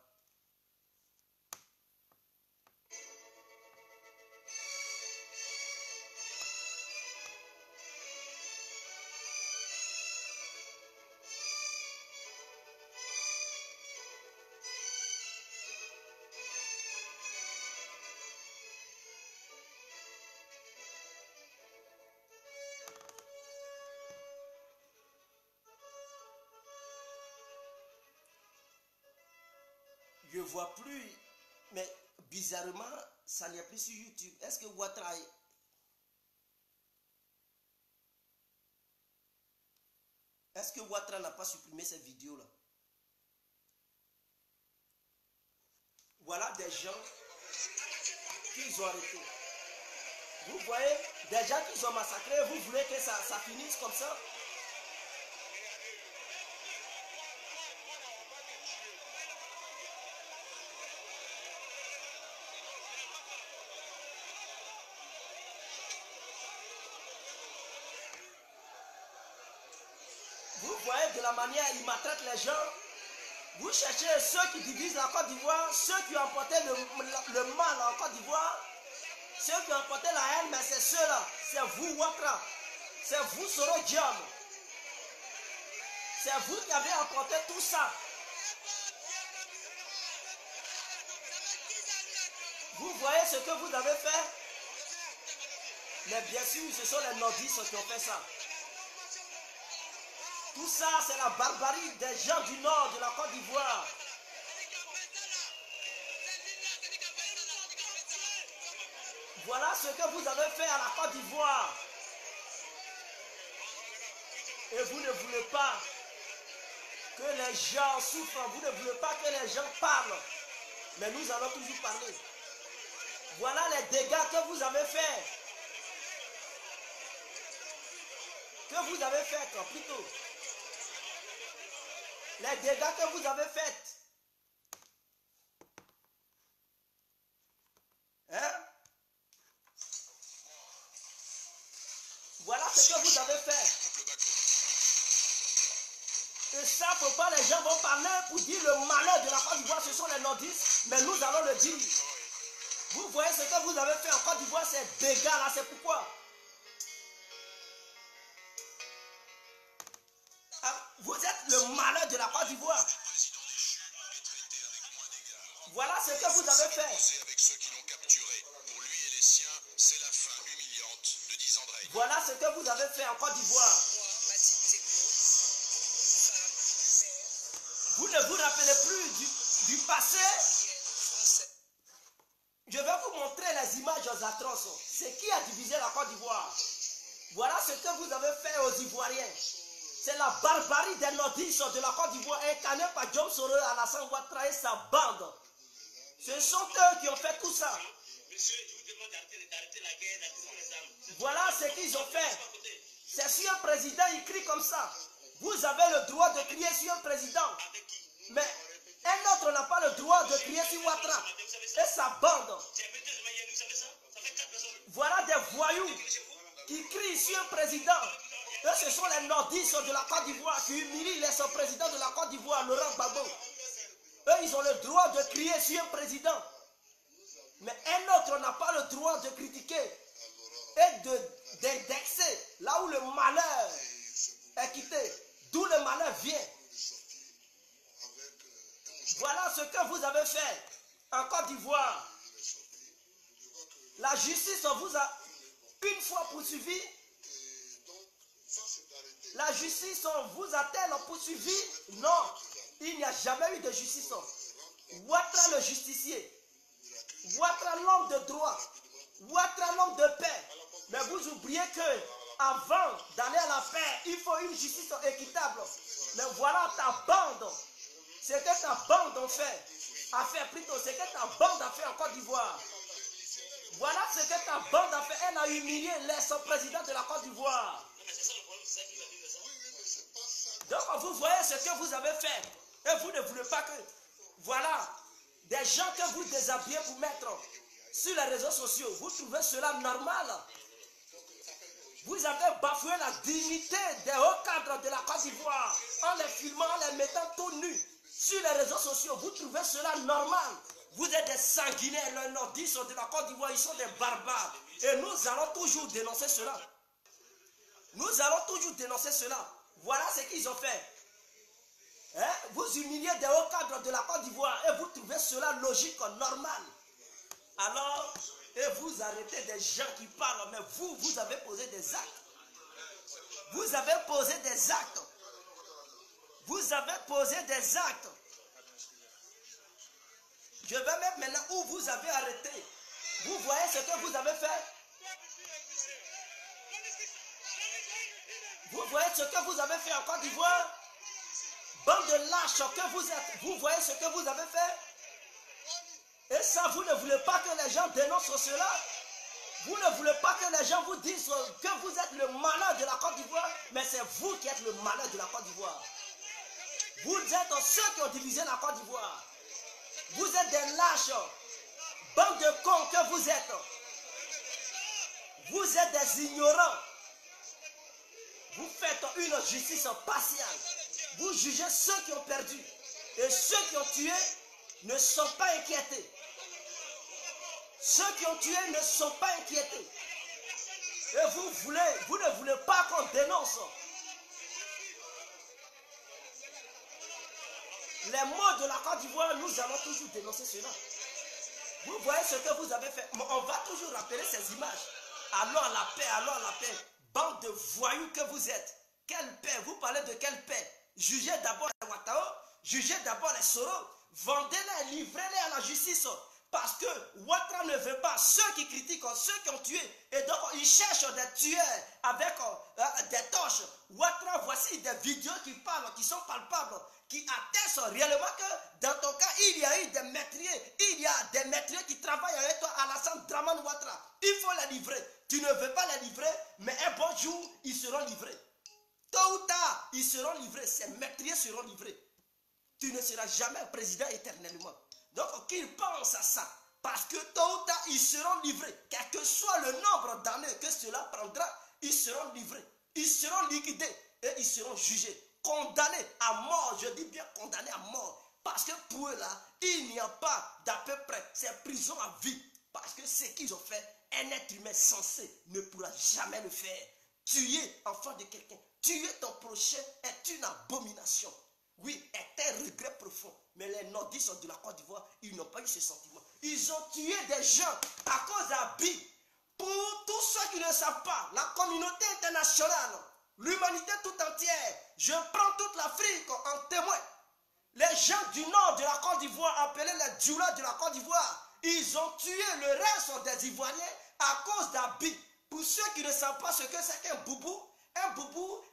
Speaker 1: Je ne vois plus, mais bizarrement, ça n'est plus sur YouTube. Est-ce que Ouattara... Est-ce que Ouattara n'a pas supprimé cette vidéo-là? Voilà des gens qu'ils ont arrêtés. Vous voyez, des gens qu'ils ont massacrés, vous voulez que ça finisse comme ça? Vous voyez de la manière ils maltraitent les gens. Vous cherchez ceux qui divisent la Côte d'Ivoire, ceux qui ont emporté le mal en Côte d'Ivoire, ceux qui ont emporté la haine, mais c'est ceux-là. C'est vous, Ouattara. C'est vous, Soro Diom. C'est vous qui avez emporté tout ça. Vous voyez ce que vous avez fait? Mais bien sûr, ce sont les nordistes qui ont fait ça. Tout ça, c'est la barbarie des gens du nord de la Côte d'Ivoire. Voilà ce que vous avez fait à la Côte d'Ivoire. Et vous ne voulez pas que les gens souffrent. Vous ne voulez pas que les gens parlent. Mais nous allons toujours parler. Voilà les dégâts que vous avez faits. Que vous avez fait, plutôt. Les dégâts que vous avez faits. Hein? Voilà ce que vous avez fait. Et ça, pourquoi les gens vont parler pour dire le malheur de la Côte d'Ivoire, ce sont les nordistes, mais nous allons le dire. Vous voyez ce que vous avez fait en Côte d'Ivoire, ces dégâts là, c'est pourquoi. Vous êtes le malheur de la Côte d'Ivoire. Voilà ce que vous avez fait.
Speaker 2: Avec ceux qui l'ont capturé. Pour lui et les siens, c'est la fin humiliante de 10 ans de règne.
Speaker 1: Voilà ce que vous avez fait en Côte d'Ivoire. Vous ne vous rappelez plus du passé. Je vais vous montrer les images atroces. C'est qui a divisé la Côte d'Ivoire. Voilà ce que vous avez fait aux Ivoiriens. C'est la barbarie des nordistes de la Côte d'Ivoire incarnée par Diom Soro, Alassane Ouattara et sa bande. Ce sont eux qui ont fait tout ça. Voilà ce qu'ils ont fait. C'est sur un président, il crie comme ça. Vous avez le droit de crier sur un président. Mais un autre n'a pas le droit de crier sur Ouattara et sa bande. Voilà des voyous qui crient sur un président. Et ce sont les nordistes de la Côte d'Ivoire qui humilient les présidents de la Côte d'Ivoire, Laurent Gbagbo. Eux, ils ont le droit de crier sur un président. Mais un autre n'a pas le droit de critiquer et d'indexer là où le malheur est quitté, d'où le malheur vient. Voilà ce que vous avez fait en Côte d'Ivoire. La justice vous a une fois poursuivi. La justice vous a-t-elle poursuivi? Non, il n'y a jamais eu de justice. Ouattara le justicier, Ouattara l'homme de droit, Ouattara l'homme de paix. Mais vous oubliez que avant d'aller à la paix, il faut une justice équitable. Mais voilà ta bande. Ce que ta bande a fait plutôt, ce que ta bande a fait en Côte d'Ivoire. Voilà ce que ta bande a fait. Elle a humilié l'ex-président de la Côte d'Ivoire. Donc vous voyez ce que vous avez fait. Et vous ne voulez pas que... Voilà, des gens que vous déshabillez pour mettre sur les réseaux sociaux. Vous trouvez cela normal? Vous avez bafoué la dignité des hauts cadres de la Côte d'Ivoire en les filmant, en les mettant tout nus sur les réseaux sociaux. Vous trouvez cela normal? Vous êtes des sanguinaires, les nordistes de la Côte d'Ivoire, ils sont des barbares. Et nous allons toujours dénoncer cela. Nous allons toujours dénoncer cela. Voilà ce qu'ils ont fait. Hein? Vous humiliez des hauts cadres de la Côte d'Ivoire et vous trouvez cela logique, normal. Alors, et vous arrêtez des gens qui parlent, mais vous avez posé des actes. Vous avez posé des actes. Vous avez posé des actes. Je vais mettre maintenant où vous avez arrêté. Vous voyez ce que vous avez fait? Vous voyez ce que vous avez fait en Côte d'Ivoire? Bande de lâches que vous êtes. Vous voyez ce que vous avez fait? Et ça, vous ne voulez pas que les gens dénoncent cela? Vous ne voulez pas que les gens vous disent que vous êtes le malheur de la Côte d'Ivoire? Mais c'est vous qui êtes le malheur de la Côte d'Ivoire. Vous êtes ceux qui ont divisé la Côte d'Ivoire. Vous êtes des lâches. Bande de cons que vous êtes. Vous êtes des ignorants. Vous faites une justice partielle. Vous jugez ceux qui ont perdu. Et ceux qui ont tué ne sont pas inquiétés. Ceux qui ont tué ne sont pas inquiétés. Et vous ne voulez pas qu'on dénonce les mots de la Côte d'Ivoire. Nous allons toujours dénoncer cela. Vous voyez ce que vous avez fait. On va toujours rappeler ces images. Allons à la paix, allons à la paix. Bande de voyous que vous êtes. Quelle paix? Vous parlez de quelle paix? Jugez d'abord les Ouattao, jugez d'abord les Soro, vendez-les, livrez-les à la justice. Parce que Ouattara ne veut pas ceux qui critiquent, ceux qui ont tué. Et donc, ils cherchent des tueurs avec des torches. Ouattara, voici des vidéos qui parlent, qui sont palpables, qui attestent réellement que dans ton cas, il y a eu des meurtriers. Il y a des meurtriers qui travaillent avec toi, Alassane Dramane Ouattara. Il faut les livrer. Tu ne veux pas les livrer, mais un bon jour, ils seront livrés. Tôt ou tard, ils seront livrés. Ces meurtriers seront livrés. Tu ne seras jamais président éternellement. Donc, qu'ils pensent à ça. Parce que tôt ou tard, ils seront livrés. Quel que soit le nombre d'années que cela prendra, ils seront livrés. Ils seront liquidés et ils seront jugés. Condamnés à mort. Je dis bien condamnés à mort. Parce que pour eux là, il n'y a pas d'à peu près. C'est prison à vie. Parce que ce qu'ils ont fait, un être humain sensé ne pourra jamais le faire. Tuer enfant de quelqu'un, tuer ton prochain est une abomination. Oui, est un regret profond. Mais les nordistes de la Côte d'Ivoire, ils n'ont pas eu ce sentiment. Ils ont tué des gens à cause d'Abi. Pour tous ceux qui ne savent pas, la communauté internationale, l'humanité tout entière, je prends toute l'Afrique en témoin. Les gens du nord de la Côte d'Ivoire, appelés les Djoula de la Côte d'Ivoire, ils ont tué le reste des Ivoiriens à cause d'Abi. Pour ceux qui ne savent pas ce que c'est qu'un boubou,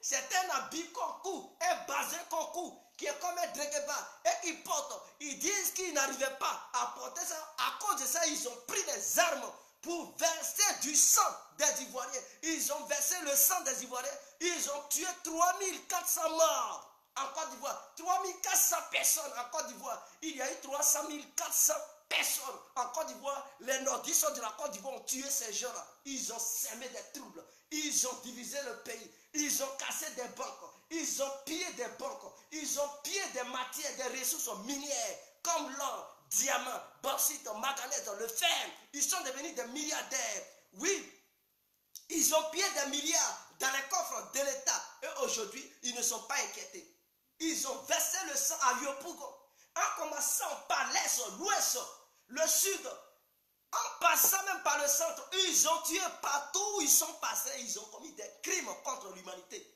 Speaker 1: c'est un habit qu'on coud, un bazin qu'on coud, qui est comme un drekeba, et qu'ils portent. Ils disent qu'ils n'arrivaient pas à porter ça. À cause de ça, ils ont pris les armes pour verser du sang des Ivoiriens. Ils ont versé le sang des Ivoiriens. Ils ont tué 3400 morts en Côte d'Ivoire. 3400 personnes en Côte d'Ivoire. Il y a eu 300 400 personnes en Côte d'Ivoire. Les nordistes de la Côte d'Ivoire ont tué ces gens-là. Ils ont semé des troubles. Ils ont divisé le pays. Ils ont cassé des banques. Ils ont pillé des banques. Ils ont pillé des matières, des ressources minières comme l'or, diamant, bauxite, manganèse, le fer. Ils sont devenus des milliardaires. Oui, ils ont pillé des milliards dans les coffres de l'État. Et aujourd'hui, ils ne sont pas inquiétés. Ils ont versé le sang à Yopougon. En commençant par l'Est, l'Ouest, le Sud, en passant même par le centre, ils ont tué partout où ils sont passés. Ils ont commis des crimes contre l'humanité.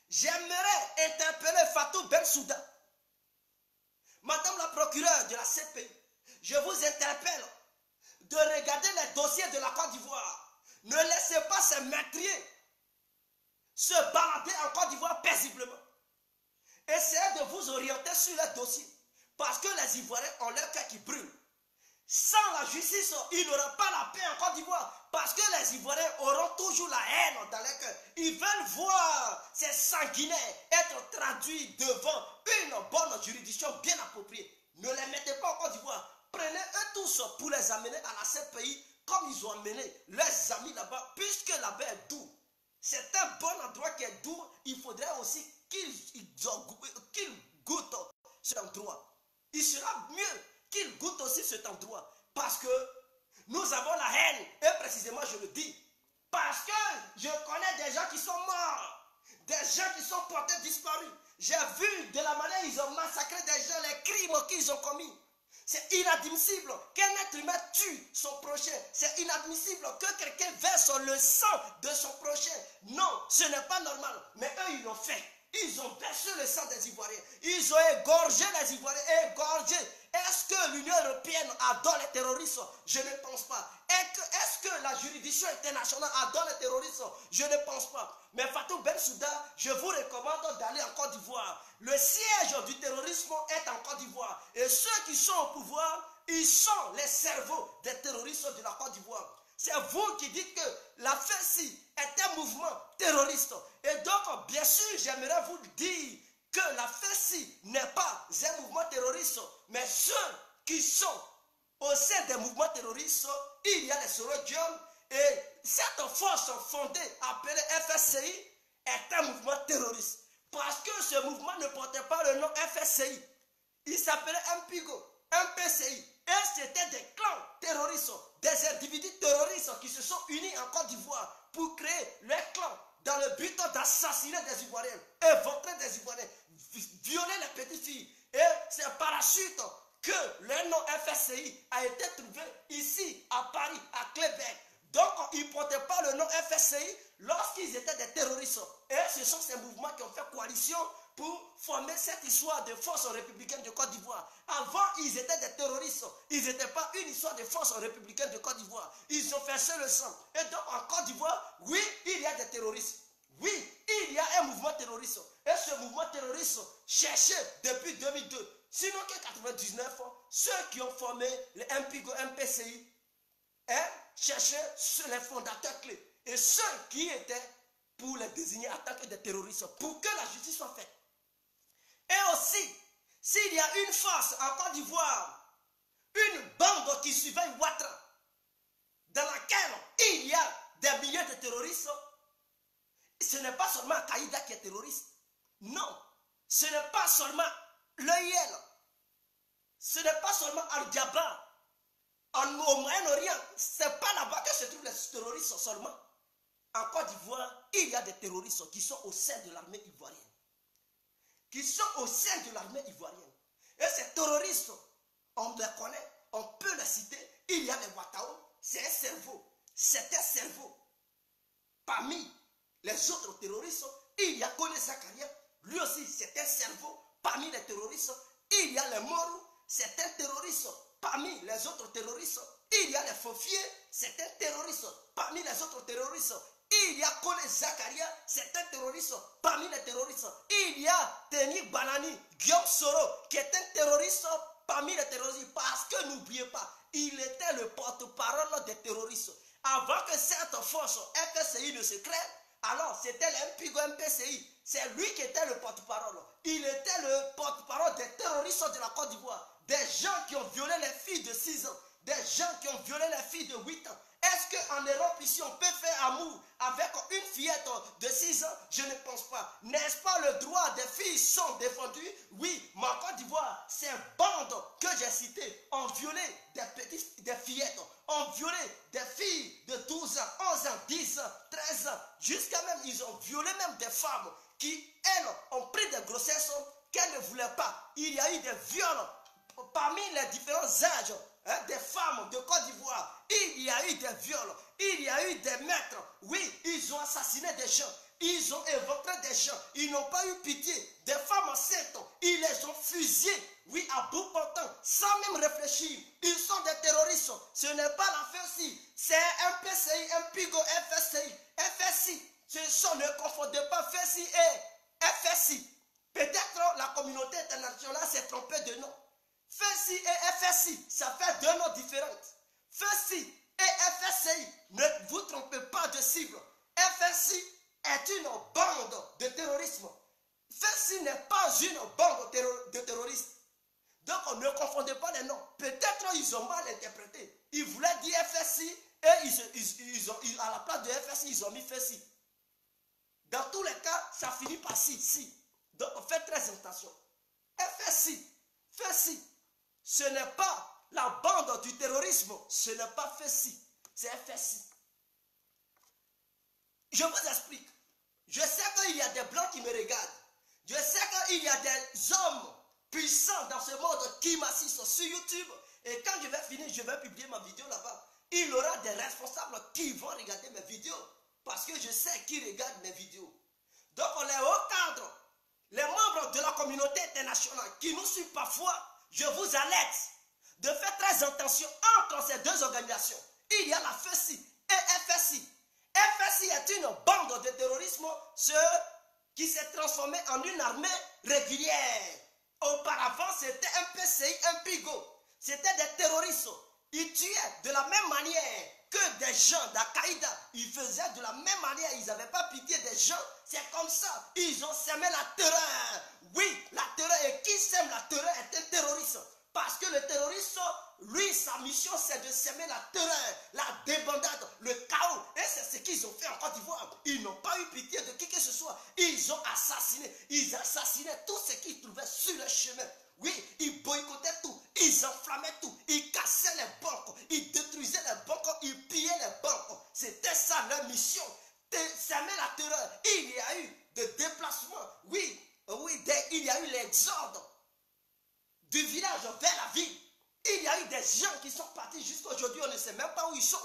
Speaker 1: J'aimerais interpeller Fatou Bensouda, Madame la procureure de la CPI. Je vous interpelle de regarder les dossiers de la Côte d'Ivoire. Ne laissez pas ces meurtriers se balader en Côte d'Ivoire paisiblement. Essayez de vous orienter sur les dossiers. Parce que les Ivoiriens ont leur cœur qui brûle. Sans la justice, il n'y aura pas la paix en Côte d'Ivoire. Parce que les Ivoiriens auront toujours la haine dans leur cœur. Ils veulent voir ces sanguinaires être traduits devant une bonne juridiction bien appropriée. Ne les mettez pas en Côte d'Ivoire. Prenez-eux tous pour les amener à la CPI comme ils ont amené leurs amis là-bas, puisque là-bas est doux. C'est un bon endroit qui est doux. Il faudrait aussi qu'ils goûtent cet endroit. Il sera mieux qu'ils goûtent aussi cet endroit. Parce que nous avons la haine. Et précisément, je le dis. Parce que je connais des gens qui sont morts. Des gens qui sont portés disparus. J'ai vu de la manière ils ont massacré des gens, les crimes qu'ils ont commis. C'est inadmissible qu'un être humain tue son prochain. C'est inadmissible que quelqu'un verse le sang de son prochain. Non, ce n'est pas normal. Mais eux, ils l'ont fait. Ils ont versé le sang des Ivoiriens. Ils ont égorgé les Ivoiriens. Égorgé. Est-ce que l'Union européenne adore les terroristes? Je ne pense pas. Est-ce que la juridiction internationale adore les terroristes? Je ne pense pas. Mais Fatou Bensouda, je vous recommande d'aller en Côte d'Ivoire. Le siège du terrorisme est en Côte d'Ivoire. Et ceux qui sont au pouvoir, ils sont les cerveaux des terroristes de la Côte d'Ivoire. C'est vous qui dites que la FECI est un mouvement terroriste. Et donc, bien sûr, j'aimerais vous dire que la FECI n'est pas un mouvement terroriste. Mais ceux qui sont au sein des mouvements terroristes, il y a les Sorodium. Et cette force fondée, appelée FSCI, est un mouvement terroriste. Parce que ce mouvement ne portait pas le nom FSCI. Il s'appelait MPIGO, MPCI. Et c'était des clans terroristes, des individus terroristes qui se sont unis en Côte d'Ivoire pour créer leur clan dans le but d'assassiner des Ivoiriens, éventrer des Ivoiriens, violer les petites filles. Et c'est par la suite que le nom FSCI a été trouvé ici à Paris, à Québec. Donc, ils ne portaient pas le nom FSCI lorsqu'ils étaient des terroristes. Et ce sont ces mouvements qui ont fait coalition pour former cette histoire de forces républicaines de Côte d'Ivoire. Avant, ils étaient des terroristes. Ils n'étaient pas une histoire de forces républicaines de Côte d'Ivoire. Ils ont versé le sang. Et donc, en Côte d'Ivoire, oui, il y a des terroristes. Oui, il y a un mouvement terroriste. Et ce mouvement terroriste cherchait depuis 2002. Sinon qu'en 1999, ceux qui ont formé le MPIGO, MPCI, cherchaient les fondateurs clés. Et ceux qui étaient pour les désigner en tant que des terroristes, pour que la justice soit faite. Et aussi, s'il y a une force en Côte d'Ivoire, une bande qui surveille Ouattara, dans laquelle il y a des milliers de terroristes, ce n'est pas seulement Al-Qaïda qui est terroriste. Non, ce n'est pas seulement l'EIL, ce n'est pas seulement Al-Jabbar. Au Moyen-Orient, ce n'est pas là-bas que se trouvent les terroristes seulement. En Côte d'Ivoire, il y a des terroristes qui sont au sein de l'armée ivoirienne. Qui sont au sein de l'armée ivoirienne. Et ces terroristes, on les connaît, on peut les citer. Il y a les Ouattao, c'est un cerveau. C'est un cerveau. Parmi les autres terroristes, il y a Kone Zakaria, lui aussi c'est un cerveau. Parmi les terroristes, il y a les Morou, c'est un terroriste. Parmi les autres terroristes, il y a les Fofiers, c'est un terroriste. Parmi les autres terroristes, il y a Kone Zakaria, c'est un terroriste. Parmi les terroristes, il y a Teni Banani, Guillaume Soro, qui est un terroriste parmi les terroristes. Parce que n'oubliez pas, il était le porte-parole des terroristes. Avant que cette force FSCI ne se crée, alors c'était l'MPIGO MPCI. C'est lui qui était le porte-parole. Il était le porte-parole des terroristes de la Côte d'Ivoire. Des gens qui ont violé les filles de 6 ans. Des gens qui ont violé les filles de 8 ans. Est-ce qu'en Europe, ici, on peut faire amour avec une fillette de 6 ans? Je ne pense pas. N'est-ce pas le droit des filles sont défendus? Oui, mais en Côte d'Ivoire, ces bandes que j'ai citées ont violé des fillettes, ont violé des filles de 12 ans, 11 ans, 10 ans, 13 ans. Jusqu'à même, ils ont violé même des femmes qui, elles, ont pris des grossesses qu'elles ne voulaient pas. Il y a eu des viols parmi les différents âges. Des femmes de Côte d'Ivoire, il y a eu des viols, il y a eu des maîtres, oui, ils ont assassiné des gens, ils ont évoqué des gens, ils n'ont pas eu pitié, des femmes enceintes, ils les ont fusillées, oui, à bout portant, sans même réfléchir, ils sont des terroristes, ce n'est pas la FSI, c'est un PCI, un PIGO, FSI, FSI, ne confondez pas FSI et FSI, peut-être la communauté internationale s'est trompée de nom. FSI et FSI, ça fait deux noms différents. FSI et FSI, ne vous trompez pas de cible. FSI est une bande de terrorisme. FSI n'est pas une bande de terroristes. Donc ne confondez pas les noms. Peut-être ils ont mal interprété. Ils voulaient dire FSI et à la place de FSI, ils ont mis FSI. Dans tous les cas, ça finit par si. Donc faites très attention. FSI, ce n'est pas la bande du terrorisme, ce n'est pas FSI, c'est FSI. Je vous explique. Je sais qu'il y a des blancs qui me regardent. Je sais qu'il y a des hommes puissants dans ce monde qui m'assistent sur YouTube. Et quand je vais finir, je vais publier ma vidéo là-bas. Il y aura des responsables qui vont regarder mes vidéos. Parce que je sais qui regardent mes vidéos. Donc les hauts cadres, les membres de la communauté internationale qui nous suivent parfois, je vous alerte de faire très attention entre ces deux organisations. Il y a la FSI et FSI. FSI est une bande de terrorisme qui s'est transformée en une armée régulière. Auparavant, c'était un PCI, un PIGO. C'était des terroristes. Ils tuaient de la même manière que des gens d'Al-Qaïda. Ils faisaient de la même manière. Ils n'avaient pas pitié des gens. C'est comme ça. Ils ont semé la terreur. Oui, la terreur. Et qui sème la terreur est un terroriste. Parce que que le terroriste, lui, sa mission, c'est de semer la terreur, la débandade, le chaos. Et c'est ce qu'ils ont fait en Côte d'Ivoire. Ils n'ont pas eu pitié de qui que ce soit. Ils ont assassiné. Ils assassinaient tout ce qu'ils trouvaient sur le chemin. Oui, ils boycottaient tout. Ils enflammaient tout. Ils cassaient les banques. Ils détruisaient les banques. Ils pillaient les banques. C'était ça leur mission. Semer la terreur. Il y a eu des déplacements. Oui, il y a eu l'exode du village vers la ville. Il y a eu des gens qui sont partis jusqu'à aujourd'hui, on ne sait même pas où ils sont.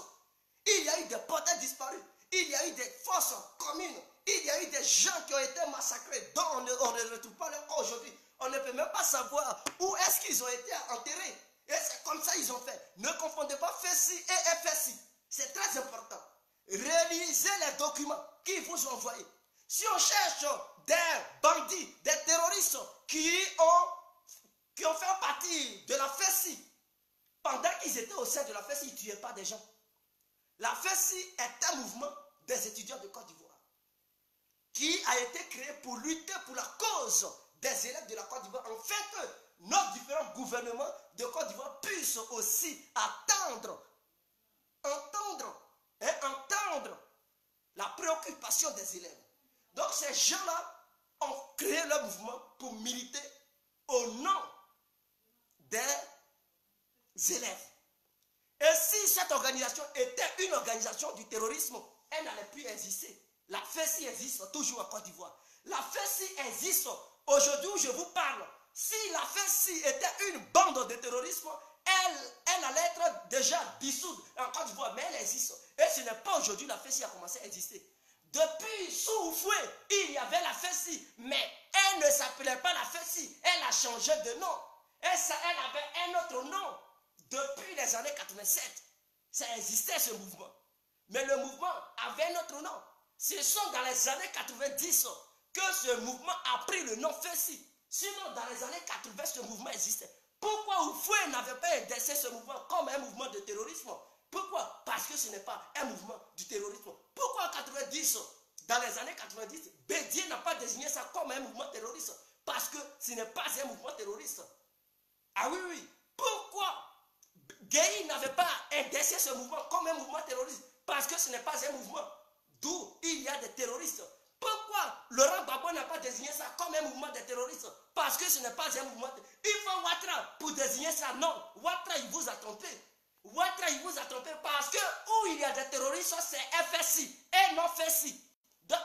Speaker 1: Il y a eu des portails disparus. Il y a eu des fosses communes. Il y a eu des gens qui ont été massacrés dont on ne retrouve pas leur corps aujourd'hui. On ne peut même pas savoir où est-ce qu'ils ont été enterrés. Et c'est comme ça qu'ils ont fait. Ne confondez pas FESI et FSI. C'est très important. Réalisez les documents qu'ils vous ont envoyés. Si on cherche des bandits, des terroristes qui ont fait partie de la FESI, pendant qu'ils étaient au sein de la FESI, ils ne tuaient pas des gens. La FESI est un mouvement des étudiants de Côte d'Ivoire qui a été créé pour lutter pour la cause des élèves de la Côte d'Ivoire, afin que nos différents gouvernements de Côte d'Ivoire puissent aussi entendre la préoccupation des élèves. Donc ces gens-là ont créé leur mouvement pour militer au nom des élèves. Et si cette organisation était une organisation du terrorisme, elle n'allait plus exister. La FESI existe toujours en Côte d'Ivoire. La FESI existe aujourd'hui où je vous parle. Si la FESI était une bande de terrorisme, elle allait être déjà dissoute en Côte d'Ivoire, mais elle existe. Et ce n'est pas aujourd'hui la FESI a commencé à exister. Depuis Soufoui, il y avait la FESI, mais elle ne s'appelait pas la FESI. Elle a changé de nom. Elle avait un autre nom. Depuis les années 87, ça existait ce mouvement. Mais le mouvement avait un autre nom. Ce sont dans les années 90 que ce mouvement a pris le nom FESI. Sinon, dans les années 80, ce mouvement existait. Pourquoi Oufoué n'avait pas indexé ce mouvement comme un mouvement de terrorisme? Pourquoi? Parce que ce n'est pas un mouvement du terrorisme. Pourquoi en 90, dans les années 90, Bédier n'a pas désigné ça comme un mouvement terroriste? Parce que ce n'est pas un mouvement terroriste. Ah oui. Pourquoi Gueye n'avait pas indexé ce mouvement comme un mouvement terroriste? Parce que ce n'est pas un mouvement d'où il y a des terroristes. Pourquoi Laurent Gbagbo n'a pas désigné ça comme un mouvement de terroristes? Parce que ce n'est pas un mouvement. Il faut Ouattara pour désigner ça. Non, Ouattara, il vous a trompé. Ouattara, il vous a trompé parce que où il y a des terroristes, c'est FSI et non FSI. Donc,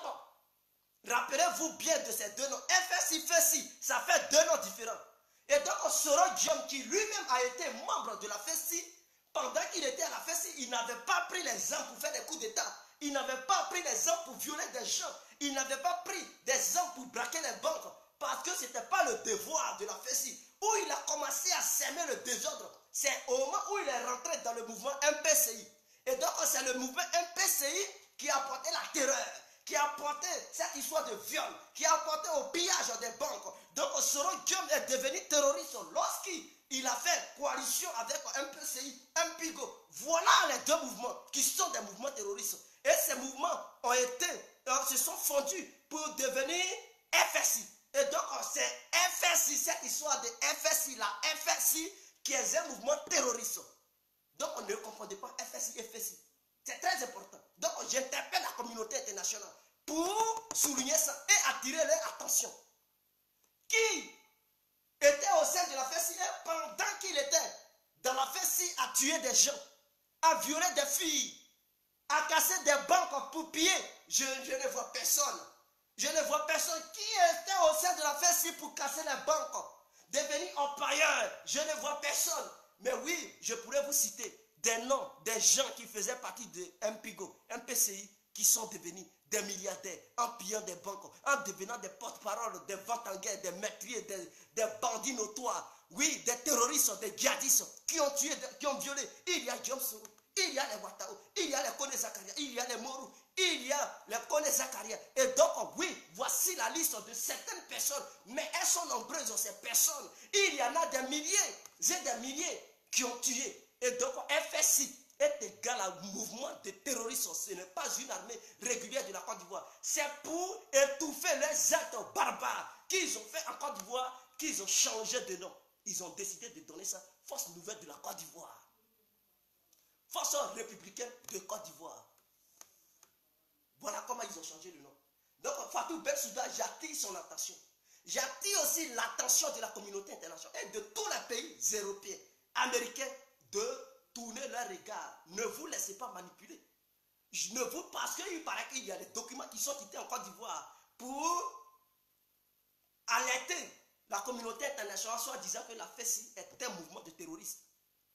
Speaker 1: rappelez-vous bien de ces deux noms. FSI, FSI, ça fait deux noms différents. Et donc, Soro Diom, qui lui-même a été membre de la FSI, pendant qu'il était à la FSI, il n'avait pas pris les armes pour faire des coups d'État. Il n'avait pas pris les armes pour violer des gens. Il n'avait pas pris des armes pour braquer les banques. Parce que ce n'était pas le devoir de la FSI. Où il a commencé à semer le désordre, c'est au moment où il est rentré dans le mouvement MPCI. Et donc, c'est le mouvement MPCI qui a apporté la terreur, qui a apporté cette histoire de viol, qui a apporté au pillage des banques. Donc, Soro Diom est devenu terroriste lorsqu'il a fait coalition avec MPCI, MPIGO. Voilà les deux mouvements qui sont des mouvements terroristes. Et ces mouvements se sont fondus pour devenir FSI. Et donc, c'est FSI, cette histoire de FSI, la FSI qui est un mouvement terroriste. Donc, on ne confondait pas FSI et FSI. C'est très important. Donc, j'interpelle la communauté internationale pour souligner ça et attirer leur attention. Qui était au sein de la FSI et pendant qu'il était dans la FSI a tué des gens, a violé des filles, a cassé des banques pour piller, je ne vois personne. Je ne vois personne qui était au sein de la FSI pour casser les banques, devenir empailleur. Je ne vois personne. Mais oui, je pourrais vous citer des noms des gens qui faisaient partie de MPIGO, MPCI, qui sont devenus des milliardaires en pillant des banques, en devenant des porte-paroles, des ventes en guerre, des meurtriers, des bandits notoires. Oui, des terroristes, des djihadistes qui ont tué, qui ont violé. Il y a Diom Soro, il y a les Ouattao, il y a les Kone Zakaria, il y a les Morou, il y a les Kone Zakaria. Et donc, oui, voici la liste de certaines personnes, mais elles sont nombreuses, ces personnes. Il y en a des milliers et des milliers qui ont tué. Et donc, FSI est égal à un mouvement de terroristes. Ce n'est pas une armée régulière de la Côte d'Ivoire. C'est pour étouffer les actes barbares qu'ils ont fait en Côte d'Ivoire, qu'ils ont changé de nom. Ils ont décidé de donner ça Force Nouvelle de la Côte d'Ivoire. Force républicaine de Côte d'Ivoire. Voilà comment ils ont changé le nom. Donc Fatou Bensouda, j'attire son attention. J'attire aussi l'attention de la communauté internationale et de tous les pays européens, américains, de tourner leur regard. Ne vous laissez pas manipuler. Parce qu'il paraît qu'il y a des documents qui sont quittés en Côte d'Ivoire pour alerter la communauté internationale, soit disant que la FESI est un mouvement de terroristes.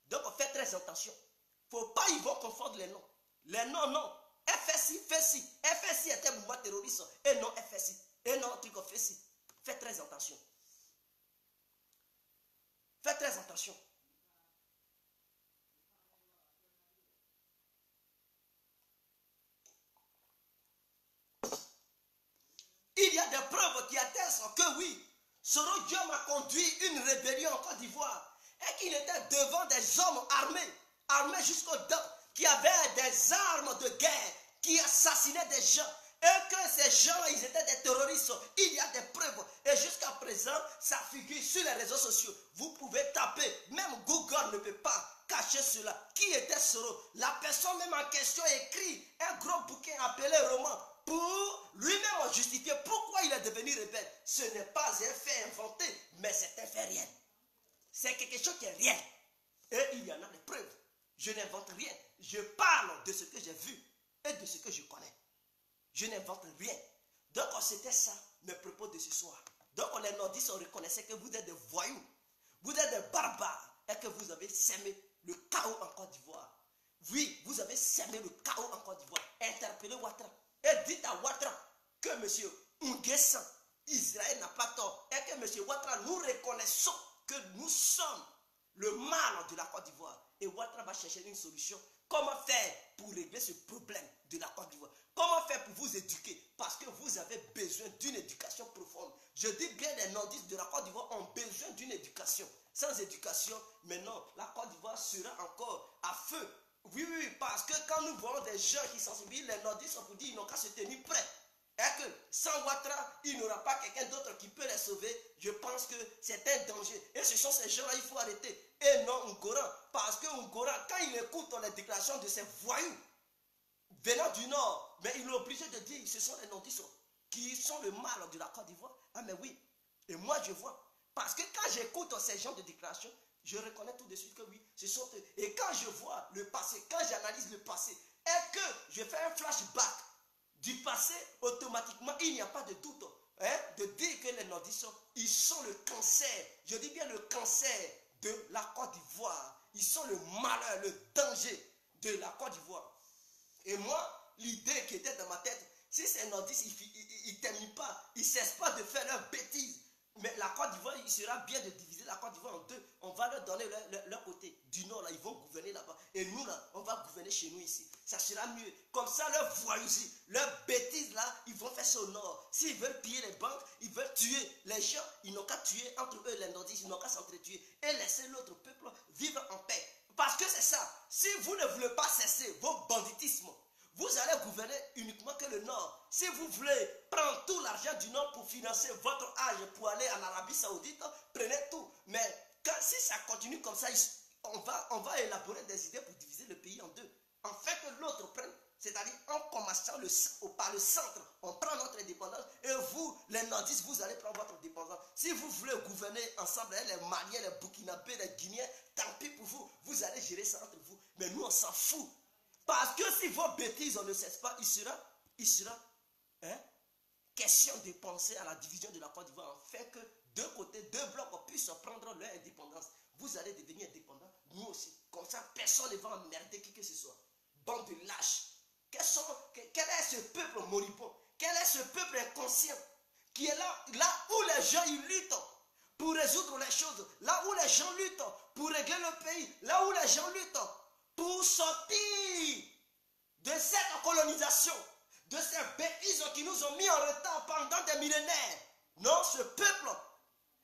Speaker 1: Donc faites très attention. Il ne faut pas y voir confondre les noms. Les noms, non. FSI est un mouvement terroriste et non FSI. Et non truc FSI. Faites très attention. Faites très attention. Il y a des preuves qui attestent que oui, Soro Diom a conduit une rébellion en Côte d'Ivoire et qu'il était devant des hommes armés jusqu'aux dents, qui avaient des armes de guerre, qui assassinaient des gens, et que ces gens-là, ils étaient des terroristes. Il y a des preuves. Et jusqu'à présent, ça figure sur les réseaux sociaux. Vous pouvez taper, même Google ne peut pas cacher cela. Qui était Soro? La personne même en question écrit un gros bouquin appelé roman pour lui-même justifier pourquoi il est devenu rebelle. Ce n'est pas un fait inventé, mais c'est un fait réel. C'est quelque chose qui est réel. Et il y en a des preuves. Je n'invente rien. Je parle de ce que j'ai vu et de ce que je connais. Je n'invente rien. Donc c'était ça mes propos de ce soir. Donc les nordistes reconnaissaient que vous êtes des voyous, vous êtes des barbares et que vous avez sémé le chaos en Côte d'Ivoire. Oui, vous avez sémé le chaos en Côte d'Ivoire. Interpellez Ouattara et dites à Ouattara que M. Nguessan, Israël n'a pas tort, et que M. Ouattara, nous reconnaissons que nous sommes le mal de la Côte d'Ivoire. Et Ouattara va chercher une solution. Comment faire pour régler ce problème de la Côte d'Ivoire? Comment faire pour vous éduquer? Parce que vous avez besoin d'une éducation profonde. Je dis bien, les nordistes de la Côte d'Ivoire ont besoin d'une éducation. Sans éducation, maintenant, la Côte d'Ivoire sera encore à feu. Oui, parce que quand nous voyons des gens qui sensibilisent les nordistes, on vous dit qu'ils n'ont qu'à se tenir prêts. Et que sans Ouattara, il n'y aura pas quelqu'un d'autre qui peut les sauver. Je pense que c'est un danger. Et ce sont ces gens-là, il faut arrêter. Et non Ungoran. Parce que Ungoran, quand il écoute les déclarations de ces voyous venant du Nord, mais il est obligé de dire ce sont les nordistes qui sont le mal de la Côte d'Ivoire. Ah mais oui. Et moi je vois. Parce que quand j'écoute ces gens de déclarations, je reconnais tout de suite que oui, ce sont eux. Et quand je vois le passé, quand j'analyse le passé, et que je fais un flashback du passé, automatiquement, il n'y a pas de doute de dire que les nordistes, ils sont le cancer, je dis bien le cancer de la Côte d'Ivoire. Ils sont le malheur, le danger de la Côte d'Ivoire. Et moi, l'idée qui était dans ma tête, si ces nordistes, ils ne t'aiment pas, ils ne cessent pas de faire leurs bêtises, mais la Côte d'Ivoire, il sera bien de diviser la Côte d'Ivoire en deux. On va leur donner leur côté. Du nord, là, ils vont gouverner là-bas. Et nous, là, on va gouverner chez nous ici. Ça sera mieux. Comme ça, leur voyousie, leurs bêtises, là, ils vont faire ça au nord. S'ils veulent piller les banques, ils veulent tuer les gens, ils n'ont qu'à tuer entre eux, les nordistes, ils n'ont qu'à s'entretuer. Et laisser l'autre peuple vivre en paix. Parce que c'est ça. Si vous ne voulez pas cesser vos banditismes, vous allez gouverner uniquement que le Nord. Si vous voulez prendre tout l'argent du Nord pour financer votre âge pour aller en Arabie Saoudite, prenez tout. Mais si ça continue comme ça, on va élaborer des idées pour diviser le pays en deux. En fait que l'autre prenne, c'est-à-dire en commençant par le centre, on prend notre indépendance et vous, les nordistes, vous allez prendre votre indépendance. Si vous voulez gouverner ensemble, les Maliens, les Burkinabés, les Guinéens, tant pis pour vous, vous allez gérer ça entre vous. Mais nous, on s'en fout. Parce que si vos bêtises, on ne cesse pas, il sera question de penser à la division de la Côte d'Ivoire, en fait que deux côtés, deux blocs puissent prendre leur indépendance. Vous allez devenir indépendants, nous aussi. Comme ça, personne ne va emmerder qui que ce soit. Bande de lâches. Quel est ce peuple moribond? Quel est ce peuple inconscient qui est là où les gens ils luttent pour résoudre les choses, là où les gens luttent pour régler le pays, là où les gens luttent pour sortir de cette colonisation, de ces bêtises qui nous ont mis en retard pendant des millénaires. Non, ce peuple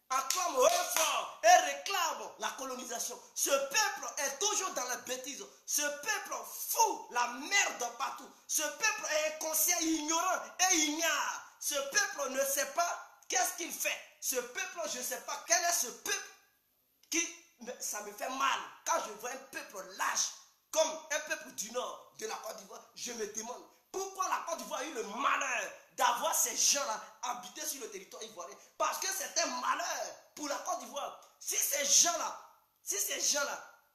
Speaker 1: acclame haut fort et réclame la colonisation. Ce peuple est toujours dans la bêtise. Ce peuple fout la merde partout. Ce peuple est inconscient, ignorant et ignare. Ce peuple ne sait pas qu'est-ce qu'il fait. Ce peuple, je ne sais pas quel est ce peuple ça me fait mal. Quand je vois un peuple lâche, comme un peuple du nord de la Côte d'Ivoire, je me demande pourquoi la Côte d'Ivoire a eu le malheur d'avoir ces gens-là habités sur le territoire ivoirien. Parce que c'est un malheur pour la Côte d'Ivoire. Si ces gens-là,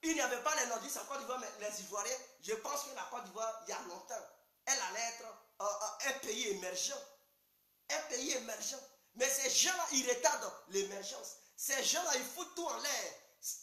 Speaker 1: il n'y avait pas les nordistes en Côte d'Ivoire, mais les Ivoiriens, je pense que la Côte d'Ivoire, il y a longtemps, elle allait être un pays émergent. Un pays émergent. Mais ces gens-là, ils retardent l'émergence. Ces gens-là, ils foutent tout en l'air.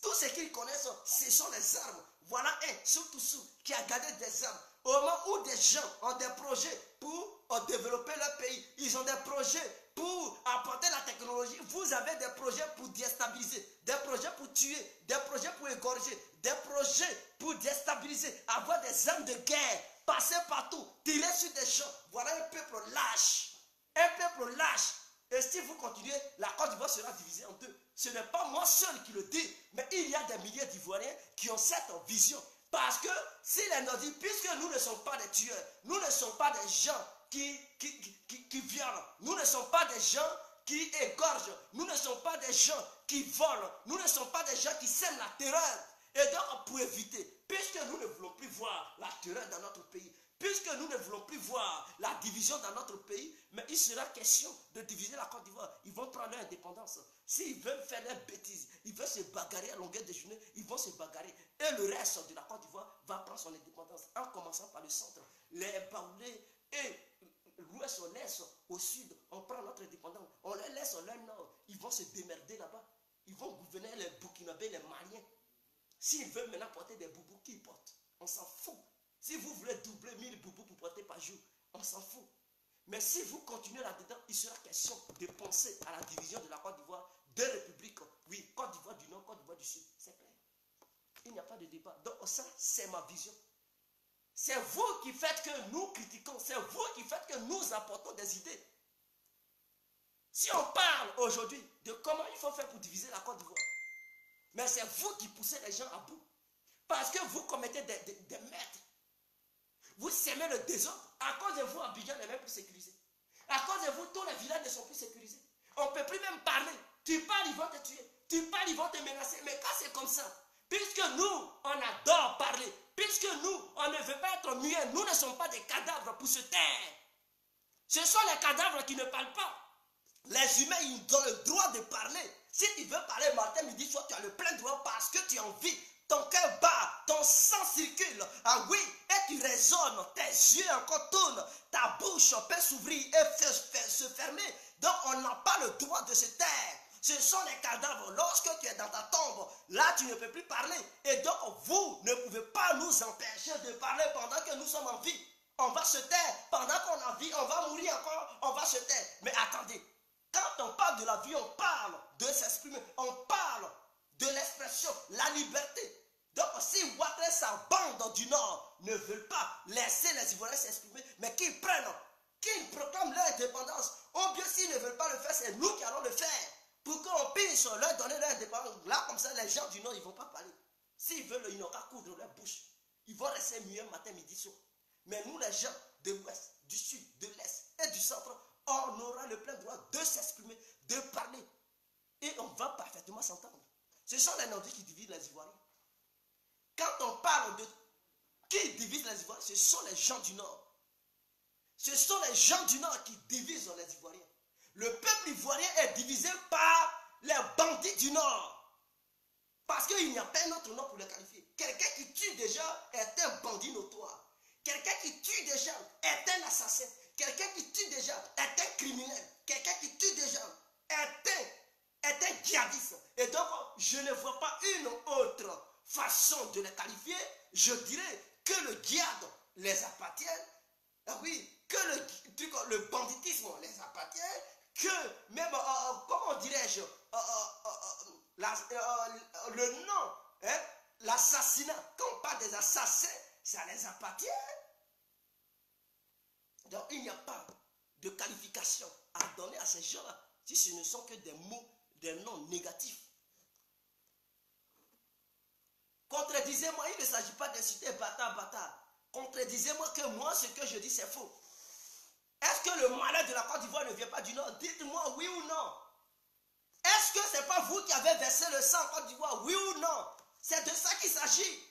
Speaker 1: Tout ce qu'ils connaissent, ce sont les armes. Voilà un, surtout ceux qui a gardé des armes. Au moment où des gens ont des projets pour développer leur pays, ils ont des projets pour apporter la technologie. Vous avez des projets pour déstabiliser, des projets pour tuer, des projets pour égorger, des projets pour déstabiliser, avoir des armes de guerre, passer partout, tirer sur des gens. Voilà un peuple lâche. Un peuple lâche. Et si vous continuez, la Côte d'Ivoire sera divisée en deux. Ce n'est pas moi seul qui le dis, mais il y a des milliers d'Ivoiriens qui ont cette vision. Parce que si les Nordiques, puisque nous ne sommes pas des tueurs, nous ne sommes pas des gens qui violent, nous ne sommes pas des gens qui égorgent, nous ne sommes pas des gens qui volent, nous ne sommes pas des gens qui sèment la terreur. Et donc, pour éviter, puisque nous ne voulons plus voir la terreur dans notre pays, puisque nous ne voulons plus voir la division dans notre pays, mais il sera question de diviser la Côte d'Ivoire. Ils vont prendre leur indépendance. S'ils veulent faire des bêtises, ils veulent se bagarrer à longueur de journée, ils vont se bagarrer. Et le reste de la Côte d'Ivoire va prendre son indépendance, en commençant par le centre. Les Baoulés et l'ouest, l'est, au sud, on prend notre indépendance. On les laisse au nord. Ils vont se démerder là-bas. Ils vont gouverner les Burkinabés, les Maliens. S'ils veulent maintenant porter des boubous, qu'ils portent. On s'en fout. Si vous voulez doubler 1000 boubous pour porter par jour, on s'en fout. Mais si vous continuez là-dedans, il sera question de penser à la division de la Côte d'Ivoire, deux républiques. Oui, Côte d'Ivoire du Nord, Côte d'Ivoire du Sud. C'est clair. Il n'y a pas de débat. Donc ça, c'est ma vision. C'est vous qui faites que nous critiquons. C'est vous qui faites que nous apportons des idées. Si on parle aujourd'hui de comment il faut faire pour diviser la Côte d'Ivoire, mais c'est vous qui poussez les gens à bout. Parce que vous commettez des meurtres. Vous sèmez le désordre. À cause de vous, Abidjan n'est même plus sécurisé. À cause de vous, tous les villages ne sont plus sécurisés. On ne peut plus même parler. Tu parles, ils vont te tuer. Tu parles, ils vont te menacer. Mais quand c'est comme ça, puisque nous, on adore parler, puisque nous, on ne veut pas être muets, nous ne sommes pas des cadavres pour se taire. Ce sont les cadavres qui ne parlent pas. Les humains, ils ont le droit de parler. Si tu veux parler matin, midi, soir, tu as le plein droit parce que tu as envie. Ton cœur bat, ton sang circule. Ah oui, et tu résonnes, tes yeux encore tournent, ta bouche peut s'ouvrir et se fermer. Donc on n'a pas le droit de se taire. Ce sont les cadavres. Lorsque tu es dans ta tombe, là tu ne peux plus parler. Et donc vous ne pouvez pas nous empêcher de parler pendant que nous sommes en vie. On va se taire. Pendant qu'on a vie, on va mourir encore, on va se taire. Mais attendez, quand on parle de la vie, on parle de s'exprimer. On parle de l'expression, la liberté. Donc si Ouattara et sa bande du Nord ne veulent pas laisser les Ivoiriens s'exprimer, mais qu'ils prennent, qu'ils proclament leur indépendance, ou bien s'ils ne veulent pas le faire, c'est nous qui allons le faire. Pour qu'on puisse leur donner leur indépendance. Là, comme ça, les gens du Nord, ils ne vont pas parler. S'ils veulent, ils n'ont qu'à coudre leur bouche. Ils vont rester muets matin, midi, soir. Mais nous, les gens de l'Ouest, du Sud, de l'Est et du Centre, on aura le plein droit de s'exprimer, de parler. Et on va parfaitement s'entendre. Ce sont les Nordiques qui divisent les Ivoiriens. Quand on parle de qui divise les Ivoiriens, ce sont les gens du Nord. Ce sont les gens du Nord qui divisent les Ivoiriens. Le peuple ivoirien est divisé par les bandits du Nord. Parce qu'il n'y a pas un autre nom pour le qualifier. Quelqu'un qui tue déjà est un bandit notoire. Quelqu'un qui tue déjà est un assassin. Quelqu'un qui tue déjà est un criminel. Quelqu'un qui tue déjà est un djihadiste. Et donc, je ne vois pas une autre façon de les qualifier. Je dirais que le djihad les appartient. Ah oui, que le banditisme les appartient. Que même, comment dirais-je, le nom, hein, l'assassinat, quand on parle des assassins, ça les appartient. Donc il n'y a pas de qualification à donner à ces gens-là, si ce ne sont que des mots, des noms négatifs. Contredisez-moi, il ne s'agit pas d'insulter bâtard. Contredisez-moi que moi, ce que je dis, c'est faux. Est-ce que le malheur de la Côte d'Ivoire ne vient pas du Nord? Dites-moi oui ou non. Est-ce que ce n'est pas vous qui avez versé le sang en Côte d'Ivoire, oui ou non? C'est de ça qu'il s'agit.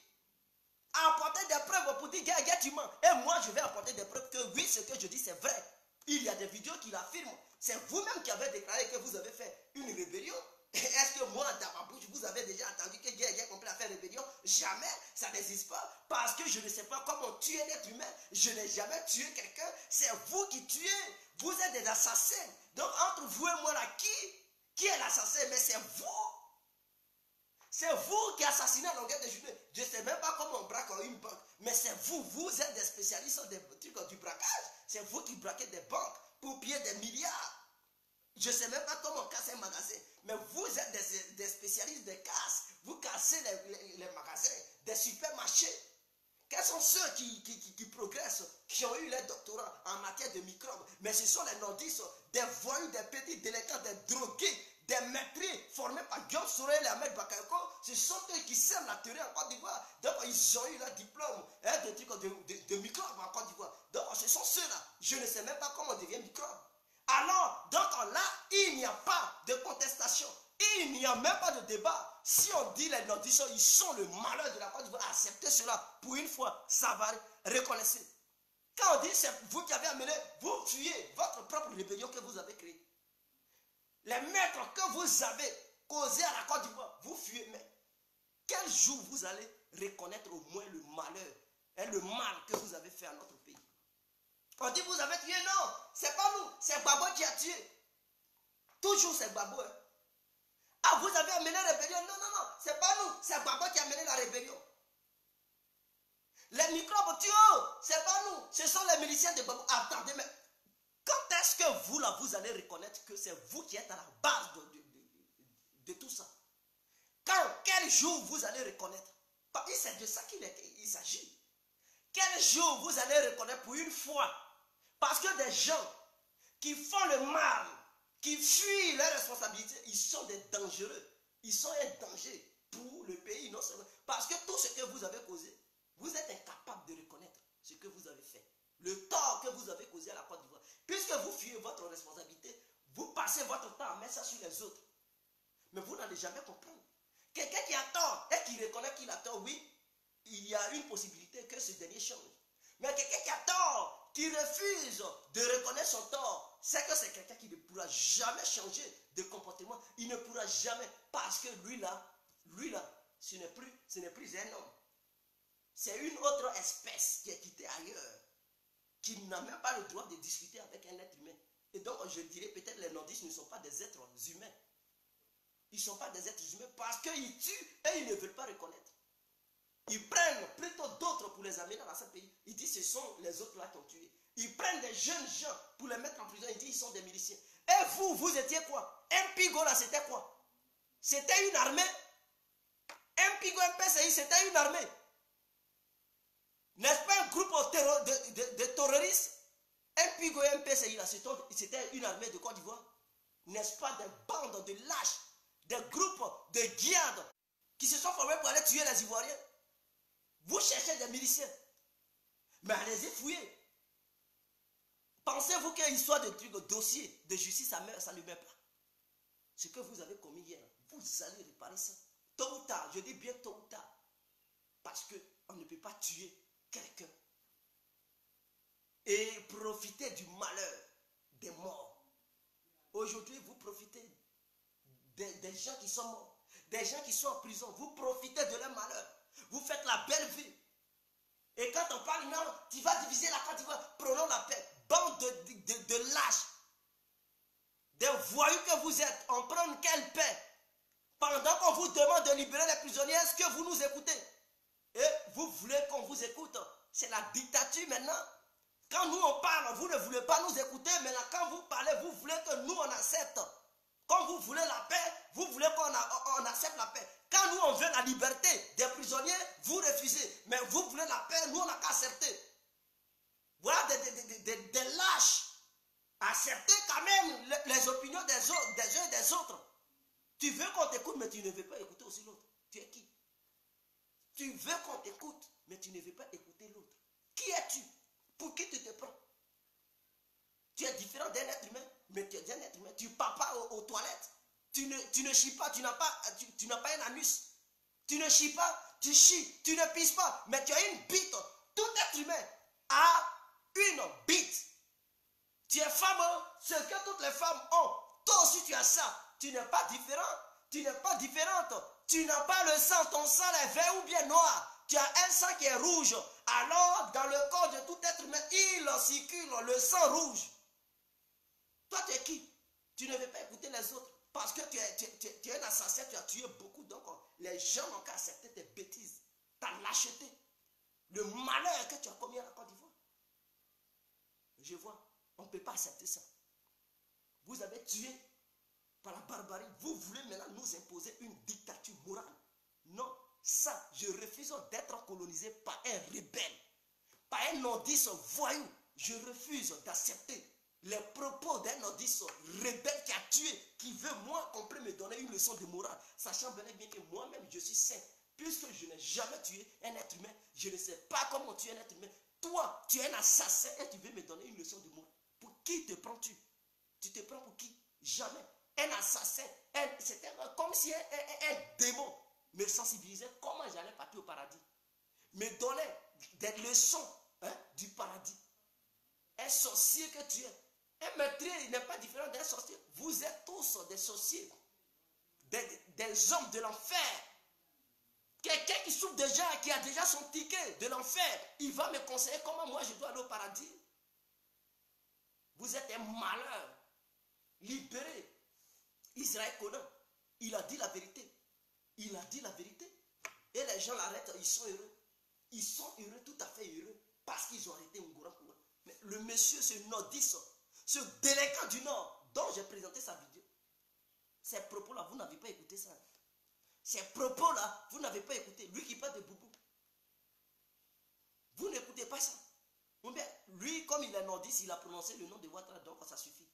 Speaker 1: Apporter des preuves pour dire, gars, tu mens. Et moi, je vais apporter des preuves que oui, ce que je dis, c'est vrai. Il y a des vidéos qui l'affirment. C'est vous-même qui avez déclaré que vous avez fait une rébellion. Est-ce que moi, dans ma bouche, vous avez déjà entendu que Guerre complet a fait rébellion? Jamais, ça n'existe pas. Parce que je ne sais pas comment tuer l'être humain. Je n'ai jamais tué quelqu'un. C'est vous qui tuez. Vous êtes des assassins. Donc, entre vous et moi, là, qui est l'assassin? Mais c'est vous. C'est vous qui assassinez à longueur de journée. Je ne sais même pas comment on braque une banque. Mais c'est vous. Vous êtes des spécialistes des trucs du braquage. C'est vous qui braquez des banques pour piller des milliards. Je ne sais même pas comment on casse un magasin. Mais vous êtes des spécialistes de casse. Vous cassez les magasins, des supermarchés. Quels sont ceux qui progressent, qui ont eu les doctorats en matière de microbes? Mais ce sont les nordistes, des voyous, des petits délinquants, des drogués, des maîtris formés par Guillaume Sorel et Ahmed Bakayoko. Ce sont eux qui sèment la théorie en Côte d'Ivoire. Donc ils ont eu leur diplôme de microbes en Côte d'Ivoire. Donc ce sont ceux-là. Je ne sais même pas comment on devient microbe. Alors, donc là, il n'y a pas de contestation. Il n'y a même pas de débat. Si on dit les nordistes, ils sont le malheur de la Côte d'Ivoire, acceptez cela. Pour une fois, ça va, reconnaissez. Quand on dit c'est vous qui avez amené, vous fuyez votre propre rébellion que vous avez créée. Les maîtres que vous avez causés à la Côte d'Ivoire, vous fuyez. Mais quel jour vous allez reconnaître au moins le malheur et le mal que vous avez fait à notre pays? On dit vous avez tué, non, c'est pas nous, c'est Babo qui a tué. Toujours c'est Babo. Hein. Ah, vous avez amené la rébellion, non, non, non, c'est pas nous, c'est Babo qui a amené la rébellion. Les microbes tuent, c'est pas nous, ce sont les miliciens de Babo. Attendez, mais quand est-ce que vous, là, vous allez reconnaître que c'est vous qui êtes à la base de tout ça? Quel jour vous allez reconnaître? C'est de ça qu'il s'agit. Quel jour vous allez reconnaître pour une fois? Parce que des gens qui font le mal, qui fuient leurs responsabilités, ils sont des dangereux. Ils sont un danger pour le pays, non seulement. Parce que tout ce que vous avez causé, vous êtes incapable de reconnaître ce que vous avez fait. Le tort que vous avez causé à la Côte d'Ivoire. Puisque vous fuyez votre responsabilité, vous passez votre temps à mettre ça sur les autres. Mais vous n'allez jamais comprendre. Quelqu'un qui a tort et qui reconnaît qu'il a tort, oui, il y a une possibilité que ce dernier change. Mais quelqu'un qui a tort, qui refuse de reconnaître son tort, c'est que c'est quelqu'un qui ne pourra jamais changer de comportement. Il ne pourra jamais, parce que lui là, ce n'est plus un homme. C'est une autre espèce qui est quittée ailleurs, qui n'a même pas le droit de discuter avec un être humain. Et donc je dirais peut-être les nordistes ne sont pas des êtres humains. Ils ne sont pas des êtres humains parce qu'ils tuent et ils ne veulent pas reconnaître. Ils prennent plutôt d'autres pour les amener dans ce pays. Ils disent ce sont les autres là qui ont tué. Ils prennent des jeunes gens pour les mettre en prison. Ils disent ils sont des miliciens. Et vous étiez quoi? Un Pigo là, c'était quoi? C'était une armée. Un Pigo MPCI, c'était une armée. N'est-ce pas un groupe de terroristes? Un Pigo MPCI là, c'était une armée de Côte d'Ivoire. N'est-ce pas des bandes de lâches, des groupes de guiades qui se sont formés pour aller tuer les Ivoiriens? Vous cherchez des miliciens. Mais allez-y fouiller. Pensez-vous qu'il y a une histoire de trucs, de dossier de justice, ça ne meurt pas. Ce que vous avez commis hier, vous allez réparer ça. Tôt ou tard, je dis bien tôt ou tard. Parce qu'on ne peut pas tuer quelqu'un et profiter du malheur des morts. Aujourd'hui, vous profitez des gens qui sont morts, des gens qui sont en prison. Vous profitez de leur malheur. Vous faites la belle vie. Et quand on parle, non, tu vas diviser la Côte d'Ivoire, prenons la paix. Bande de lâches, des voyous que vous êtes, on prend quelle paix? Pendant qu'on vous demande de libérer les prisonniers, est-ce que vous nous écoutez? Et vous voulez qu'on vous écoute? C'est la dictature maintenant. Quand nous on parle, vous ne voulez pas nous écouter. Maintenant, quand vous parlez, vous voulez que nous on accepte. Quand vous voulez la paix, vous voulez qu'on accepte la paix. Quand nous on veut la liberté des prisonniers, vous refusez. Mais vous voulez la paix, nous on n'a qu'à accepter. Voilà des lâches. Acceptez quand même les opinions des uns et des autres. Tu veux qu'on t'écoute, mais tu ne veux pas écouter aussi l'autre. Tu es qui? Tu veux qu'on t'écoute, mais tu ne veux pas écouter l'autre. Qui es-tu? Pour qui tu te prends? Tu es différent d'un être humain, mais tu es un être humain. Tu ne pars pas aux toilettes. tu ne chies pas, tu n'as pas un anus. Tu ne chies pas, tu chies, tu ne pisses pas, mais tu as une bite. Tout être humain a une bite. Tu es femme, ce que toutes les femmes ont. Toi aussi tu as ça. Tu n'es pas différent. Tu n'es pas différente. Tu n'as pas le sang, ton sang est vert ou bien noir. Tu as un sang qui est rouge. Alors, dans le corps de tout être humain, il circule le sang rouge. Toi, tu es qui? Tu ne veux pas écouter les autres. Parce que tu es un assassin, tu as tué beaucoup. Donc, les gens n'ont qu'à accepter tes bêtises, ta lâcheté, le malheur que tu as commis à la Côte d'Ivoire. Je vois, on ne peut pas accepter ça. Vous avez tué par la barbarie. Vous voulez maintenant nous imposer une dictature morale. Non, ça, je refuse d'être colonisé par un rebelle, par un nordiste voyou. Je refuse d'accepter les propos d'un nordiste rebelle qui a tué, qui veut, moi, qu'on peut me donner une leçon de morale, sachant bien que moi-même, je suis saint. Puisque je n'ai jamais tué un être humain, je ne sais pas comment tuer un être humain. Toi, tu es un assassin et tu veux me donner une leçon de morale. Pour qui te prends-tu? Tu te prends pour qui? Jamais. Un assassin, c'était comme si un démon me sensibilisait comment j'allais partir au paradis. Me donnait des leçons du paradis. Un sorcier que tu es. Un meurtrier, il n'est pas différent d'un sorcier. Vous êtes tous des sorciers. Des hommes de l'enfer. Quelqu'un qui souffre déjà, qui a déjà son ticket de l'enfer, il va me conseiller comment moi je dois aller au paradis. Vous êtes un malheur. Libéré. Israël Conan, il a dit la vérité. Il a dit la vérité. Et les gens l'arrêtent, ils sont heureux. Ils sont heureux, tout à fait heureux, parce qu'ils ont arrêté Ngouran Kouran. Mais le monsieur, ce nordiste, ce délinquant du Nord, dont j'ai présenté sa vidéo, ces propos-là, vous n'avez pas écouté ça. Ces propos-là, vous n'avez pas écouté. Lui qui parle de Boubou. Vous n'écoutez pas ça. Ou bien, lui, comme il est nordiste, il a prononcé le nom de Ouattara, donc ça suffit.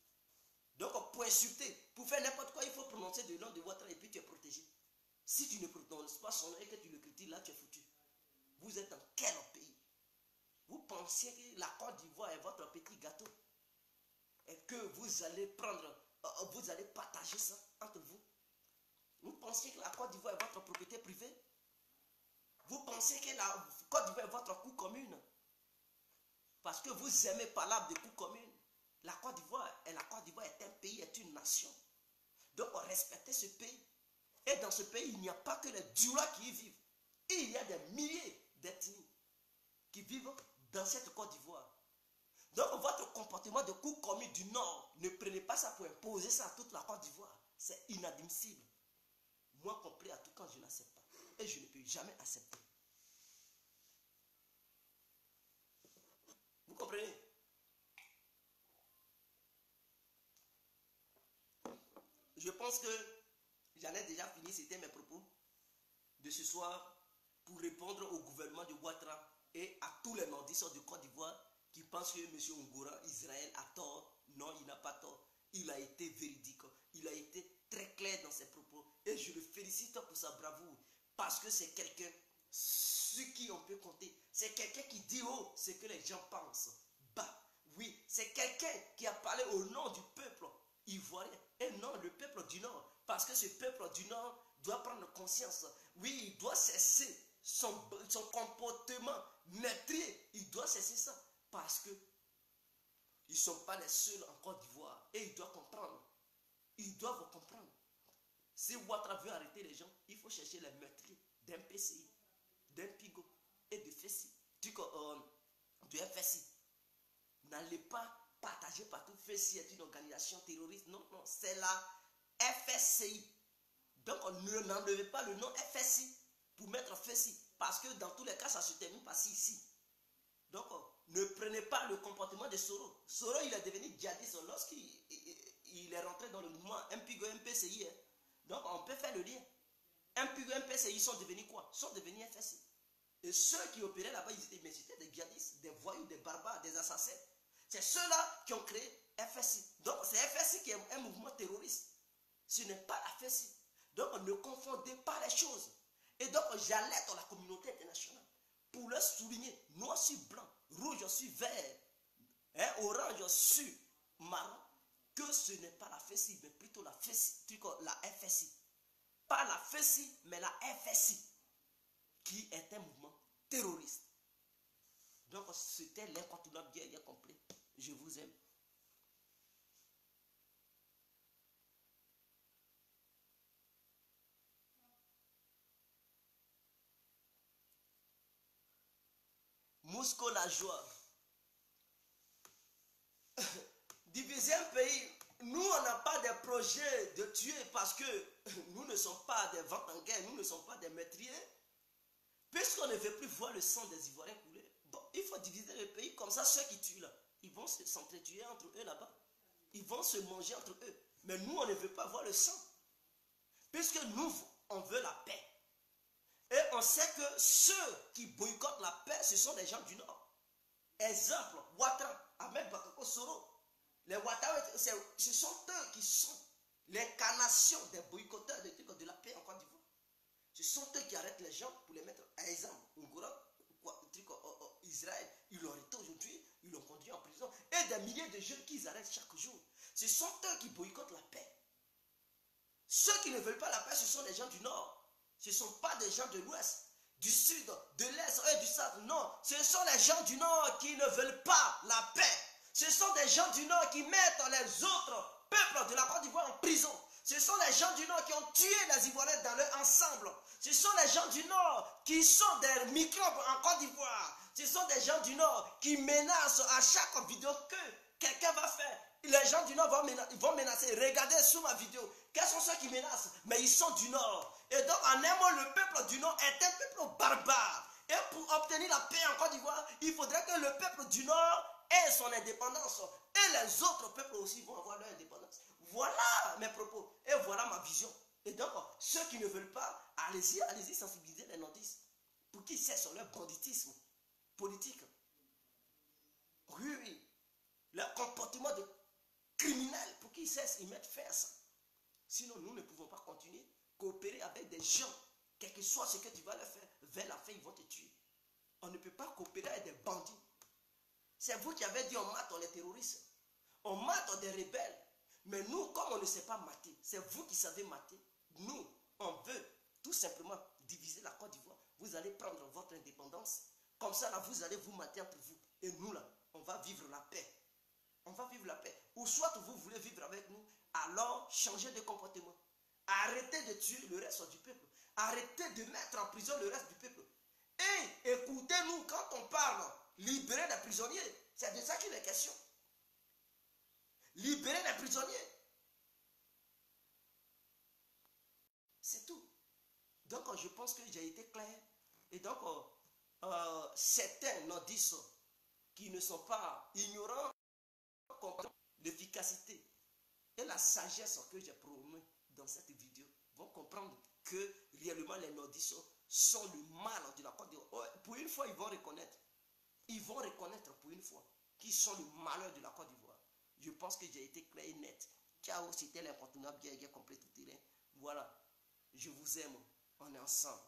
Speaker 1: Donc, pour insulter, pour faire n'importe quoi, il faut prononcer le nom de Ouattara et puis tu es protégé. Si tu ne prononces pas son nom et que tu le critiques, là, tu es foutu. Vous êtes dans quel pays? Vous pensez que la Côte d'Ivoire est votre petit gâteau et que vous allez prendre, vous allez partager ça entre vous? Vous pensez que la Côte d'Ivoire est votre propriété privée? Vous pensez que la Côte d'Ivoire est votre cour commune? Parce que vous aimez parler de cour commune. La Côte d'Ivoire est un pays, est une nation. Donc respectez ce pays. Et dans ce pays, il n'y a pas que les Dioula qui y vivent. Il y a des milliers d'ethnies qui vivent dans cette Côte d'Ivoire. Donc votre comportement de cour commune du Nord, ne prenez pas ça pour imposer ça à toute la Côte d'Ivoire. C'est inadmissible. Moi compris à tout quand je n'accepte pas. Et je ne peux jamais accepter. Vous comprenez? Je pense que j'en ai déjà fini, c'était mes propos de ce soir pour répondre au gouvernement de Ouattara et à tous les nordistes de Côte d'Ivoire qui pensent que M. Ngouran, Israël, a tort. Non, il n'a pas tort. Il a été véridique. Il a été très clair dans ses propos. Et je le félicite pour sa bravoure. Parce que c'est quelqu'un sur qui on peut compter. C'est quelqu'un qui dit haut ce que les gens pensent. Bah, oui, c'est quelqu'un qui a parlé au nom du peuple ivoirien. Et non, le peuple du Nord. Parce que ce peuple du Nord doit prendre conscience. Oui, il doit cesser son comportement meurtrier. Il doit cesser ça. Parce que ils ne sont pas les seuls en Côte d'Ivoire. Et ils doivent comprendre. Ils doivent comprendre. Si Ouattara veut arrêter les gens, il faut chercher les meurtriers d'un PCI, d'un Pigo et de FESI. De FSI. N'allez pas partager partout. FESI est une organisation terroriste. Non, non, c'est la FSCI. Donc, n'enlevez pas le nom FSI pour mettre FESI. Parce que dans tous les cas, ça se termine par ici. Donc, ne prenez pas le comportement de Soro. Soro, il est devenu djihadiste lorsqu'il est rentré dans le mouvement MPIGO, MPCI. Donc, on peut faire le lien. MPIGO, MPCI, ils sont devenus quoi? Ils sont devenus FSI. Et ceux qui opéraient là-bas, ils étaient des djihadistes, des voyous, des barbares, des assassins. C'est ceux-là qui ont créé FSI. Donc, c'est FSI qui est un mouvement terroriste. Ce n'est pas la FSI. Donc, ne confondez pas les choses. Et donc, j'alerte la communauté internationale pour leur souligner, noir sur blanc, rouge sur vert, orange sur marron, que ce n'est pas la FSI, mais plutôt la FSI, la FSI. Pas la FSI, mais la FSI, qui est un mouvement terroriste. Donc, c'était l'incontournable guerrier complet. Je vous aime. Moscou la joie. Diviser un pays, nous on n'a pas de projet de tuer parce que nous ne sommes pas des vents en guerre, nous ne sommes pas des meurtriers. Puisqu'on ne veut plus voir le sang des Ivoiriens couler, bon, il faut diviser le pays comme ça. Ceux qui tuent là, ils vont s'entretuer entre eux là-bas. Ils vont se manger entre eux. Mais nous on ne veut pas voir le sang. Puisque nous on veut la paix. Et on sait que ceux qui boycottent la paix, ce sont des gens du Nord. Exemple, Ouattara, Ahmed Bakako Soro. Les Ouattara, ce sont eux qui sont l'incarnation des boycotteurs de la paix en Côte d'Ivoire. Ce sont eux qui arrêtent les gens pour les mettre à exemple. Israël, ils l'ont arrêté aujourd'hui, ils l'ont conduit en prison. Et des milliers de jeunes qu'ils arrêtent chaque jour. Ce sont eux qui boycottent la paix. Ceux qui ne veulent pas la paix, ce sont les gens du Nord. Ce ne sont pas des gens de l'Ouest, du Sud, de l'Est et du Centre. Non, ce sont les gens du Nord qui ne veulent pas la paix. Ce sont des gens du Nord qui mettent les autres peuples de la Côte d'Ivoire en prison. Ce sont les gens du Nord qui ont tué les Ivoiriens dans leur ensemble. Ce sont les gens du Nord qui sont des microbes en Côte d'Ivoire. Ce sont des gens du Nord qui menacent à chaque vidéo que quelqu'un va faire. Les gens du Nord vont menacer. Regardez sous ma vidéo. Quels sont ceux qui menacent? Mais ils sont du Nord. Et donc, en un mot, le peuple du Nord est un peuple barbare. Et pour obtenir la paix en Côte d'Ivoire, il faudrait que le peuple du Nord ait son indépendance. Et les autres peuples aussi vont avoir leur indépendance. Voilà mes propos. Et voilà ma vision. Et donc, ceux qui ne veulent pas, allez-y sensibiliser les nordistes. Pour qu'ils cessent leur banditisme politique. Oui, oui. Leur comportement de criminel, pour qu'ils cessent, ils mettent fin à ça. Sinon, nous ne pouvons pas continuer à coopérer avec des gens, quel que soit ce que tu vas leur faire, vers la fin, ils vont te tuer. On ne peut pas coopérer avec des bandits. C'est vous qui avez dit on mate les terroristes. On mate des rebelles. Mais nous, comme on ne sait pas mater, c'est vous qui savez mater. Nous, on veut tout simplement diviser la Côte d'Ivoire. Vous allez prendre votre indépendance. Comme ça, là, vous allez vous mater entre vous. Et nous, là, on va vivre la paix. On va vivre la paix. Ou soit vous voulez vivre avec nous, alors changez de comportement. Arrêtez de tuer le reste du peuple. Arrêtez de mettre en prison le reste du peuple. Et écoutez-nous quand on parle. Libérer les prisonniers. C'est de ça qu'il est question. Libérer les prisonniers. C'est tout. Donc je pense que j'ai été clair. Et donc certains nordistes qui ne sont pas ignorants comprennent l'efficacité et la sagesse que j'ai promue dans cette vidéo vont comprendre que réellement les nordistes sont le mal de la Côte d'Ivoire. Pour une fois, ils vont reconnaître. Ils vont reconnaître pour une fois qu'ils sont le malheur de la Côte d'Ivoire. Je pense que j'ai été clair et net. Ciao, c'était l'incontournable guerre complet tout terrain. Voilà, je vous aime, on est ensemble.